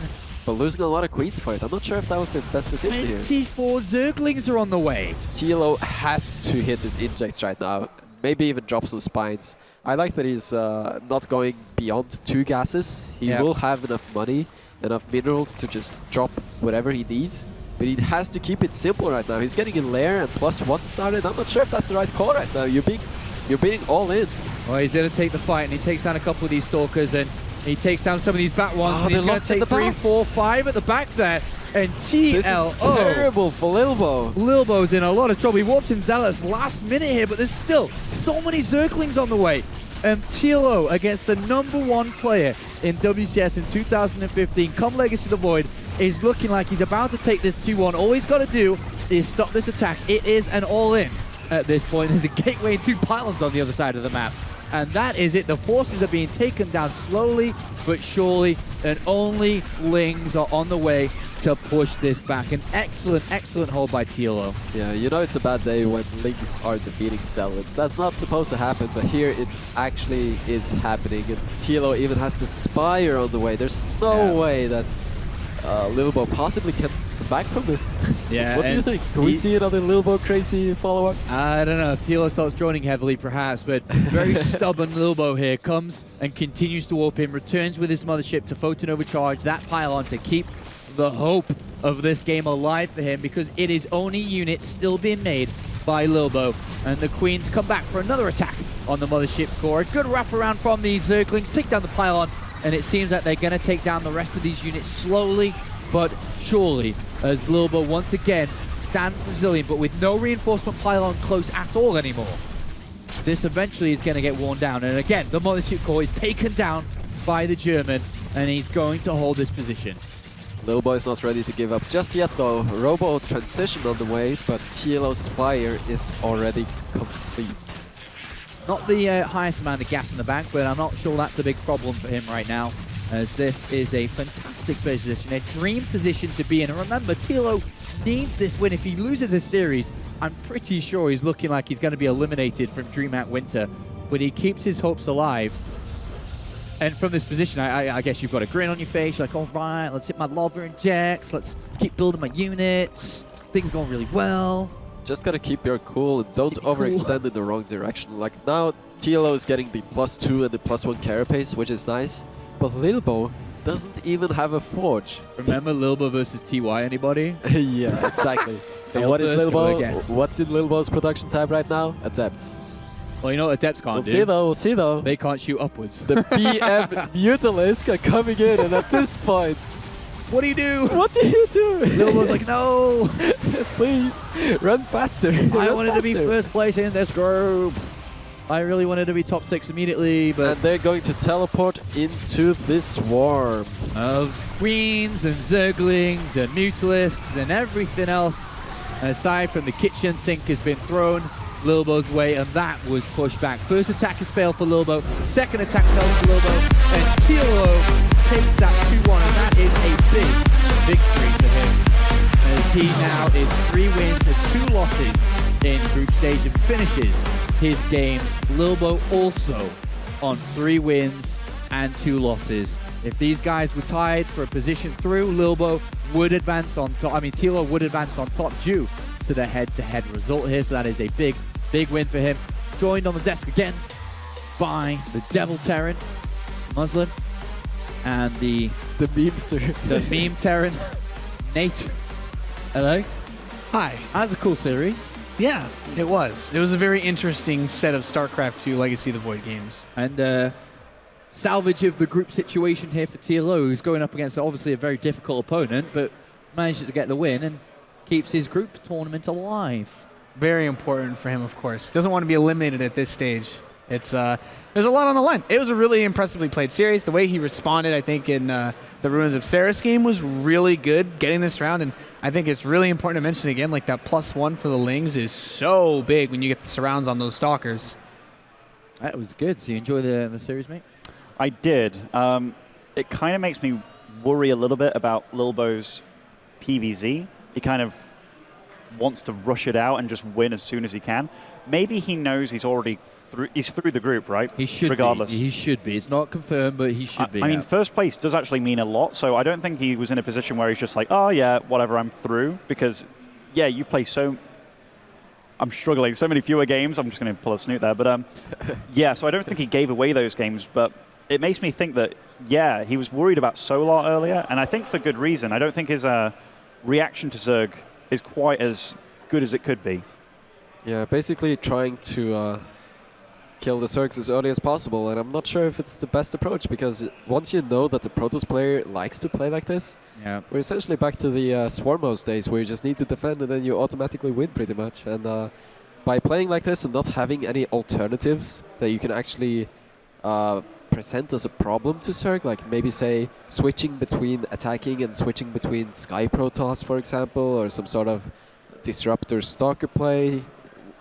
Speaker 3: But losing a lot of Queen's fight. I'm not sure if that was the best decision here.
Speaker 2: 24 Zerglings are on the way.
Speaker 3: TLO has to hit his injects right now. Maybe even drop some spines. I like that he's not going beyond 2 gases. He will have enough money, enough minerals to just drop whatever he needs. But he has to keep it simple right now. He's getting in lair and +1 started. I'm not sure if that's the right call right now. You're being all in.
Speaker 2: Well, he's going to take the fight, and he takes down a couple of these Stalkers, and he takes down some of these back ones, and he's going to take 3, 4, 5 at the back there. And TLO.
Speaker 3: This is terrible for Lilbow.
Speaker 2: Lilbow's in a lot of trouble. He warps in Zealous last minute here, but there's still so many Zerglings on the way. And TLO against the #1 player in WCS in 2015, come Legacy of the Void, is looking like he's about to take this 2-1. All he's got to do is stop this attack. It is an all-in at this point. There's a gateway and 2 pylons on the other side of the map. And that is it. The forces are being taken down slowly but surely, and only Lings are on the way to push this back. An excellent, excellent hold by TLO.
Speaker 3: Yeah, you know it's a bad day when Lings are defeating Zealots. That's not supposed to happen, but here it actually is happening. And TLO even has the Spire on the way. There's no way that Lilbow possibly can come back from this.
Speaker 2: Yeah.
Speaker 3: What do you think? Can we see another Lilbow crazy follow-up?
Speaker 2: I don't know if TLO starts joining heavily, perhaps, but very stubborn Lilbow here comes and continues to warp in, returns with his mothership to Photon Overcharge that pylon to keep the hope of this game alive for him, because it is only units still being made by Lilbow. And the Queens come back for another attack on the mothership core. A good wraparound from these Zerglings, take down the pylon, and it seems like they're going to take down the rest of these units slowly but surely, as Lilbow once again stand resilient, but with no reinforcement pylon close at all anymore. This eventually is going to get worn down, and again, the mothership core is taken down by the German, and he's going to hold this position.
Speaker 3: Lilbow is not ready to give up just yet though. Robo transition on the way, but TLO Spire is already complete.
Speaker 2: Not the highest amount of gas in the bank, but I'm not sure that's a big problem for him right now, as this is a fantastic position, a dream position to be in. And remember, TLO needs this win. If he loses this series, I'm pretty sure he's looking like he's going to be eliminated from DreamHack Winter, but he keeps his hopes alive. And from this position, I guess you've got a grin on your face. You're like, all right, let's hit my lava injects. Let's keep building my units. Things going really well.
Speaker 3: Just gotta keep your cool and don't overextend in the wrong direction. Like now, TLO is getting the +2 and the +1 carapace, which is nice. But Lilbow doesn't even have a forge.
Speaker 2: Remember Lilbow versus TY, anybody?
Speaker 3: Yeah, exactly. And what is Lilbow? What's in Lilbow's production tab right now? Adepts.
Speaker 2: Well, you know what Adepts can't do?
Speaker 3: We'll see though.
Speaker 2: They can't shoot upwards.
Speaker 3: The BM Mutalisk are coming in, and at this point...
Speaker 2: What do you do?
Speaker 3: What do you do?
Speaker 2: Lilbow's like, no!
Speaker 3: Please, run faster.
Speaker 2: I wanted to be first place in this group. I really wanted to be top 6 immediately, but...
Speaker 3: And they're going to teleport into this swarm.
Speaker 2: Of Queens and Zerglings and Mutalisks and everything else, aside from the kitchen sink has been thrown Lilbow's way, and that was pushed back. First attack has failed for Lilbow, second attack failed for Lilbow, and TLO takes that 2-1, and that is a big victory for him, as he now is 3 wins and 2 losses in group stage and finishes his games. Lilbow also on 3 wins and 2 losses. If these guys were tied for a position through, Lilbow would advance on top. I mean, TLO would advance on top due to the head-to-head result here. So that is a big win for him. Joined on the desk again by the Devil Terran, Muslim. and the
Speaker 3: memester.
Speaker 2: the meme Terran, Nate. Hello.
Speaker 1: Hi.
Speaker 2: That was a cool series.
Speaker 1: Yeah, it was. It was a very interesting set of StarCraft 2 Legacy of the Void games.
Speaker 2: And salvage of the group situation here for TLO, who's going up against obviously a very difficult opponent, but manages to get the win and keeps his group tournament alive.
Speaker 1: Very important for him, of course. Doesn't want to be eliminated at this stage. It's there's a lot on the line. It was a really impressively played series. The way he responded, I think, in the Ruins of Ceres game was really good getting this round. And I think it's really important to mention again, like that +1 for the Lings is so big when you get the surrounds on those Stalkers.
Speaker 2: That was good. So you enjoy the series, mate?
Speaker 4: I did. It kind of makes me worry a little bit about Lilbow's PVZ. He kind of wants to rush it out and just win as soon as he can. Maybe he knows he's already through the group, right?
Speaker 2: He should
Speaker 4: regardless.
Speaker 2: be. He should be. It's not confirmed, but he should be.
Speaker 4: I mean, first place does actually mean a lot, so I don't think he was in a position where he's just like, oh, yeah, whatever, I'm through. Because, yeah, you play so... I'm struggling. So many fewer games. I'm just going to pull a snoot there. But, yeah, so I don't think he gave away those games, but it makes me think that, yeah, he was worried about Solar earlier, and I think for good reason. I don't think his reaction to Zerg is quite as good as it could be.
Speaker 3: Yeah, basically trying to kill the Zergs as early as possible, and I'm not sure if it's the best approach, because once you know that the Protoss player likes to play like this, we're essentially back to the Swarmos days where you just need to defend and then you automatically win pretty much. And by playing like this and not having any alternatives that you can actually present as a problem to Zerg, like maybe say switching between attacking and switching between Sky Protoss, for example, or some sort of disruptor stalker play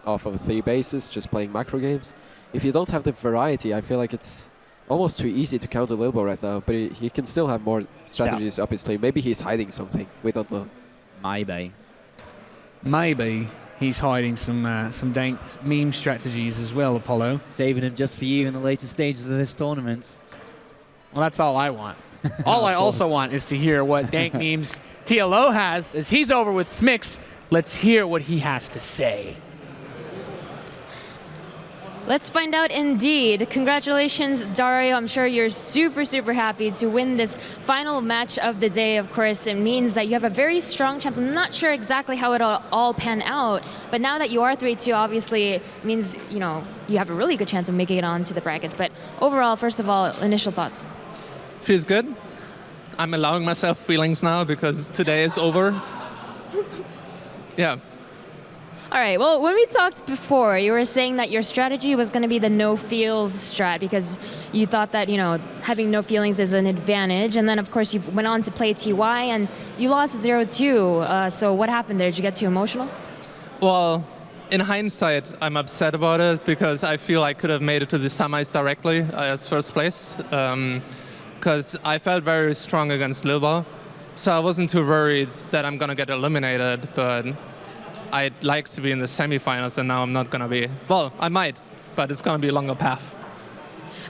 Speaker 3: off of 3 bases, just playing macro games. If you don't have the variety, I feel like it's almost too easy to counter Lilbow right now, but he can still have more strategies up his sleeve. Maybe he's hiding something. We don't know.
Speaker 2: Maybe.
Speaker 1: Maybe he's hiding some dank meme strategies as well, Apollo.
Speaker 2: Saving him just for you in the later stages of this tournament.
Speaker 1: Well, that's all I want. All I also want is to hear what dank memes TLO has as he's over with Smix. Let's hear what he has to say.
Speaker 5: Let's find out indeed. Congratulations, Dario. I'm sure you're super, super happy to win this final match of the day. Of course, it means that you have a very strong chance. I'm not sure exactly how it'll all pan out, but now that you are 3-2, obviously it means, you know, you have a really good chance of making it onto the brackets. But overall, first of all, initial thoughts.
Speaker 6: Feels good. I'm allowing myself feelings now because today is over. Yeah.
Speaker 5: All right, well, when we talked before, you were saying that your strategy was going to be the no-feels strat because you thought that, you know, having no feelings is an advantage. And then, of course, you went on to play TY, and you lost 0-2. So what happened there? Did you get too emotional?
Speaker 6: Well, in hindsight, I'm upset about it because I feel I could have made it to the semis directly as first place because I felt very strong against Lilbow. So I wasn't too worried that I'm going to get eliminated, but I'd like to be in the semifinals, and now I'm not going to be. Well, I might, but it's going to be a longer path.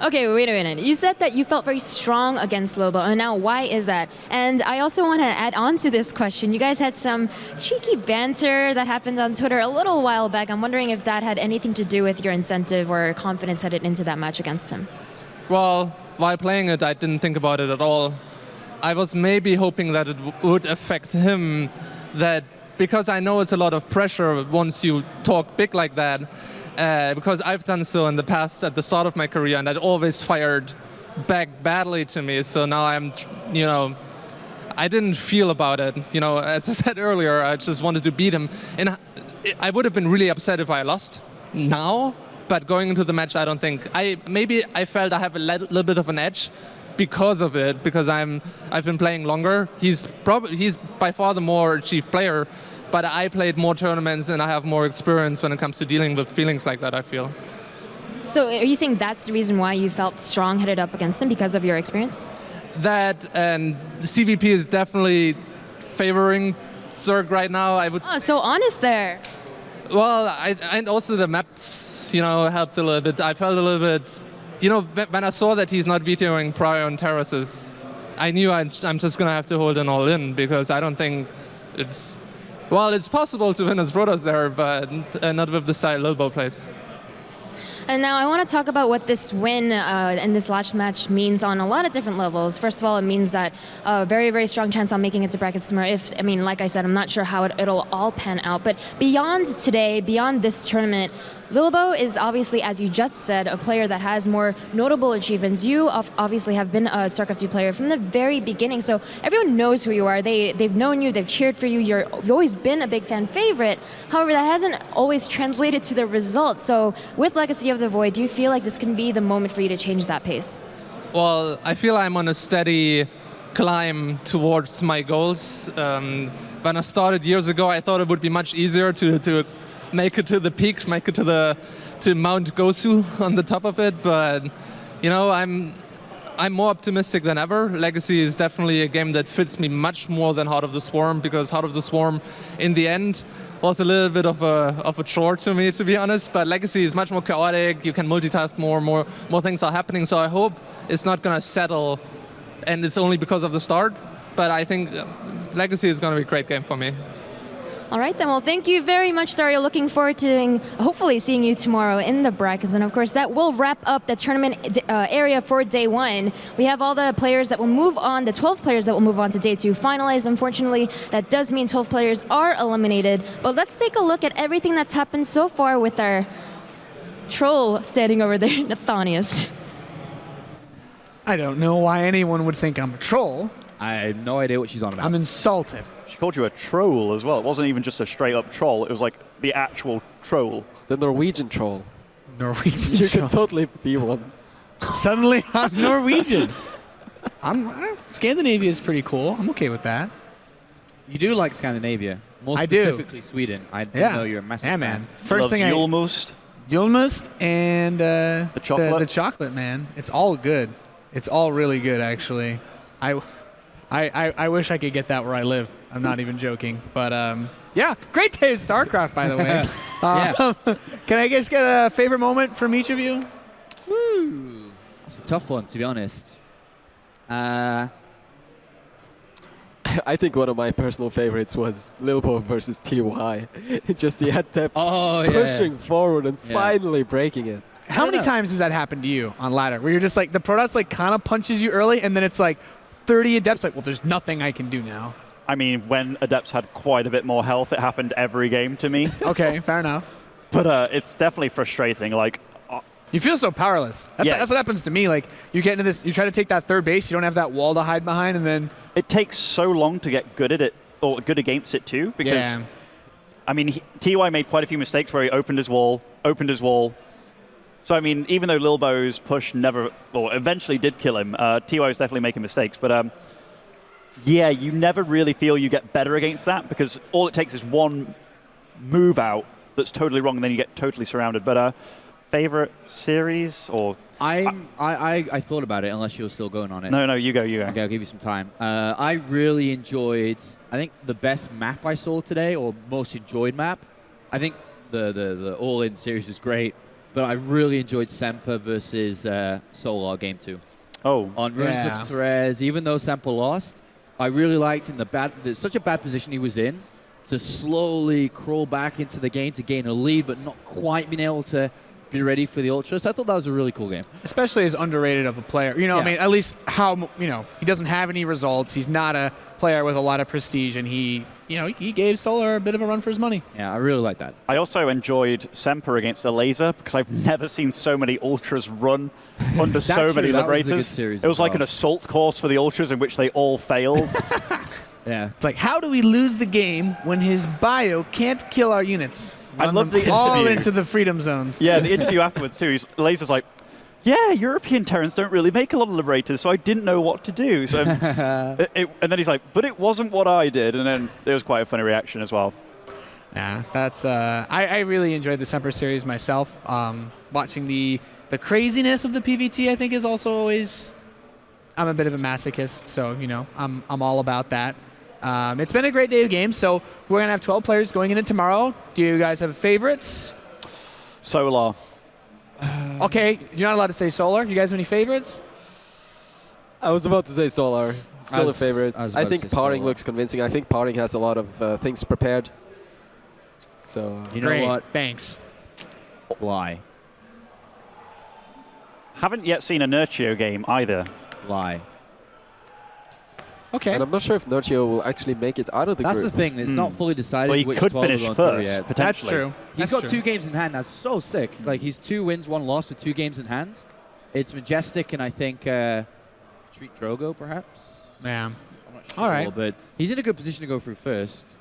Speaker 5: Okay, wait a minute. You said that you felt very strong against Lilbow, and now why is that? And I also want to add on to this question. You guys had some cheeky banter that happened on Twitter a little while back. I'm wondering if that had anything to do with your incentive or confidence headed into that match against him.
Speaker 6: Well, while playing it, I didn't think about it at all. I was maybe hoping that it would affect him, that because I know it's a lot of pressure once you talk big like that, because I've done so in the past at the start of my career, and that always fired back badly to me. So now I'm, you know, I didn't feel about it. You know, as I said earlier, I just wanted to beat him. And I would have been really upset if I lost now, but going into the match, I don't think. Maybe I felt I have a little bit of an edge because of it, because I've been playing longer. He's by far the more achieved player, but I played more tournaments and I have more experience when it comes to dealing with feelings like that, I feel.
Speaker 5: So are you saying that's the reason why you felt strong headed up against him, because of your experience?
Speaker 6: That, and the ZvP is definitely favoring Zerg right now. I would.
Speaker 5: Oh, so honest there.
Speaker 6: Well, and also the maps, you know, helped a little bit. I felt a little bit. You know, when I saw that he's not vetoing prior on terraces, I knew I'm just going to have to hold an all-in, because I don't think it's... Well, it's possible to win as Protoss there, but not with the style Lilbow plays.
Speaker 5: And now I want to talk about what this win and this last match means on a lot of different levels. First of all, it means that a very, very strong chance on making it to brackets tomorrow. Like I said, I'm not sure how it'll all pan out. But beyond today, beyond this tournament, Lilbow is obviously, as you just said, a player that has more notable achievements. You obviously have been a StarCraft 2 player from the very beginning, so everyone knows who you are. They've known you, they've cheered for you, you've always been a big fan favorite. However, that hasn't always translated to the results. So with Legacy of the Void, do you feel like this can be the moment for you to change that pace?
Speaker 6: Well, I feel I'm on a steady climb towards my goals. When I started years ago, I thought it would be much easier to make it to the peak, make it to Mount Gosu on the top of it. But you know, I'm more optimistic than ever. Legacy is definitely a game that fits me much more than Heart of the Swarm, because Heart of the Swarm, in the end, was a little bit of a chore to me, to be honest. But Legacy is much more chaotic. You can multitask more things are happening. So I hope it's not gonna settle, and it's only because of the start. But I think Legacy is gonna be a great game for me.
Speaker 5: All right, then. Well, thank you very much, Dario. Looking forward to hopefully seeing you tomorrow in the brackets. And of course, that will wrap up the tournament area for day 1. We have all the players that will move on, the 12 players that will move on to day 2 finalized. Unfortunately, that does mean 12 players are eliminated. But let's take a look at everything that's happened so far with our troll standing over there, Nathanius.
Speaker 1: I don't know why anyone would think I'm a troll.
Speaker 2: I have no idea what she's on about.
Speaker 1: I'm insulted.
Speaker 4: She called you a troll as well. It wasn't even just a straight up troll. It was like the actual troll.
Speaker 3: The Norwegian troll.
Speaker 1: Norwegian
Speaker 3: You
Speaker 1: troll.
Speaker 3: could totally be one.
Speaker 1: Suddenly I'm Norwegian. Scandinavia is pretty cool. I'm okay with that.
Speaker 2: You do like Scandinavia, more
Speaker 1: I do.
Speaker 2: specifically Sweden. I didn't know you're a massive fan.
Speaker 1: Man.
Speaker 4: He
Speaker 1: First
Speaker 4: loves
Speaker 1: thing Julmust and
Speaker 4: the chocolate.
Speaker 1: The chocolate, man. It's all good. It's all really good, actually. I wish I could get that where I live. I'm not even joking. But yeah, great day of StarCraft, by the way. Can I just get a favorite moment from each of you?
Speaker 2: Woo. That's a tough one, to be honest.
Speaker 3: I think one of my personal favorites was Lilbow versus TY. Just the adept pushing forward and finally breaking it.
Speaker 1: How many times does that happen to you on ladder, where you're just like, the Protoss like kind of punches you early, and then it's like 30 Adepts like, well, there's nothing I can do now.
Speaker 4: I mean, when Adepts had quite a bit more health, it happened every game to me.
Speaker 1: Okay, fair enough.
Speaker 4: But it's definitely frustrating. Like,
Speaker 1: you feel so powerless. That's what happens to me. Like, you get into this, you try to take that third base, you don't have that wall to hide behind, and then
Speaker 4: it takes so long to get good at it, or good against it too, because I mean, TY made quite a few mistakes where he opened his wall. So I mean, even though Lilbow's push eventually did kill him, TY was definitely making mistakes. But yeah, you never really feel you get better against that, because all it takes is one move out that's totally wrong, and then you get totally surrounded. But favorite series or?
Speaker 2: I thought about it, unless you were still going on it.
Speaker 4: No, you go.
Speaker 2: Okay, I'll give you some time. I really enjoyed, I think the best map I saw today, or most enjoyed map. I think the All-In series was great, but I really enjoyed Semper versus Solar Game 2.
Speaker 4: Oh.
Speaker 2: On Ruins of Therese, even though Semper lost, I really liked in such a bad position he was in, to slowly crawl back into the game to gain a lead, but not quite being able to be ready for the Ultra. So I thought that was a really cool game.
Speaker 1: Especially as underrated of a player. You know, I mean, at least how, he doesn't have any results. He's not a player with a lot of prestige, and he gave Solar a bit of a run for his money.
Speaker 2: Yeah, I really like that.
Speaker 4: I also enjoyed Semper against a laser, because I've never seen so many Ultras run under so many Liberators. It was like an assault course for the Ultras in which they all failed.
Speaker 2: Yeah.
Speaker 1: It's like, how do we lose the game when his bio can't kill our units?
Speaker 4: I love the interview.
Speaker 1: All into the freedom zones.
Speaker 4: Yeah, the interview afterwards too. Laser's like, yeah, European Terrans don't really make a lot of Liberators, so I didn't know what to do. So, and then he's like, but it wasn't what I did. And then there was quite a funny reaction as well.
Speaker 1: Yeah, that's. I really enjoyed the Semper series myself. Watching the craziness of the PVT, I think, is also always. I'm a bit of a masochist, so I'm all about that. It's been a great day of games, so we're going to have 12 players going into tomorrow. Do you guys have favorites?
Speaker 4: Solar.
Speaker 1: Okay, you're not allowed to say Solar. You guys have any favorites?
Speaker 3: I was about to say Solar. Still a favorite. I think Parting looks convincing. I think Parting has a lot of things prepared. So
Speaker 2: you know what?
Speaker 1: Thanks.
Speaker 2: Why?
Speaker 4: Haven't yet seen a Nurtio game either.
Speaker 2: Lie.
Speaker 1: Okay.
Speaker 3: And I'm not sure if Nurtio will actually make it out of the
Speaker 2: That's
Speaker 3: group.
Speaker 2: the thing. It's not fully decided.
Speaker 4: Well, he
Speaker 2: which
Speaker 4: could
Speaker 2: 12
Speaker 4: finish
Speaker 2: will go through
Speaker 4: first,
Speaker 2: yet.
Speaker 4: potentially.
Speaker 1: That's true.
Speaker 2: He's
Speaker 1: That's
Speaker 2: got
Speaker 1: true.
Speaker 2: 2 games in hand. That's so sick. Like, he's 2 wins, 1 loss with 2 games in hand. It's majestic, and I think treat Drogo, perhaps?
Speaker 1: Yeah.
Speaker 2: I'm not sure,
Speaker 1: All right.
Speaker 2: but he's in a good position to go through first.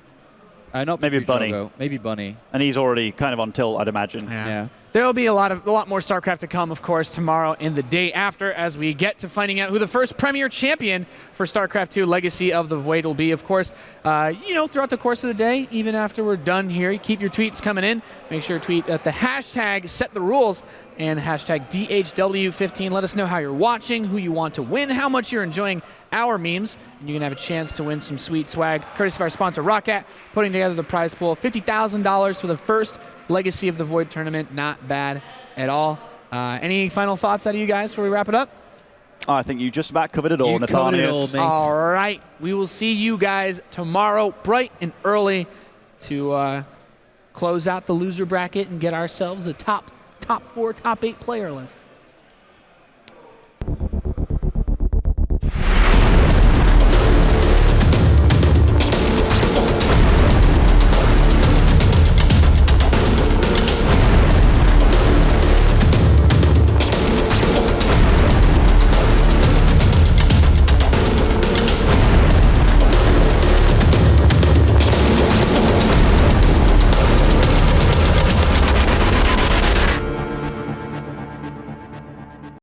Speaker 2: Not
Speaker 4: Maybe
Speaker 2: treat
Speaker 4: Bunny.
Speaker 2: Drogo. Maybe Bunny.
Speaker 4: And he's already kind of on tilt, I'd imagine.
Speaker 2: Yeah.
Speaker 1: There will be a lot more StarCraft to come, of course, tomorrow and the day after as we get to finding out who the first Premier Champion for StarCraft 2 Legacy of the Void will be. Of course, throughout the course of the day, even after we're done here, keep your tweets coming in. Make sure to tweet at the hashtag #SetTheRules and hashtag DHW15. Let us know how you're watching, who you want to win, how much you're enjoying our memes, and you can have a chance to win some sweet swag, courtesy of our sponsor, ROCCAT, putting together the prize pool, $50,000 for the first Legacy of the Void tournament. Not bad at all. Any final thoughts out of you guys before we wrap it up?
Speaker 4: Oh, I think you just about covered it all,
Speaker 2: You covered it all,
Speaker 4: Nathaniel.
Speaker 2: mate.
Speaker 1: All right. We will see you guys tomorrow, bright and early, to close out the loser bracket and get ourselves a top 4, top 8 player list.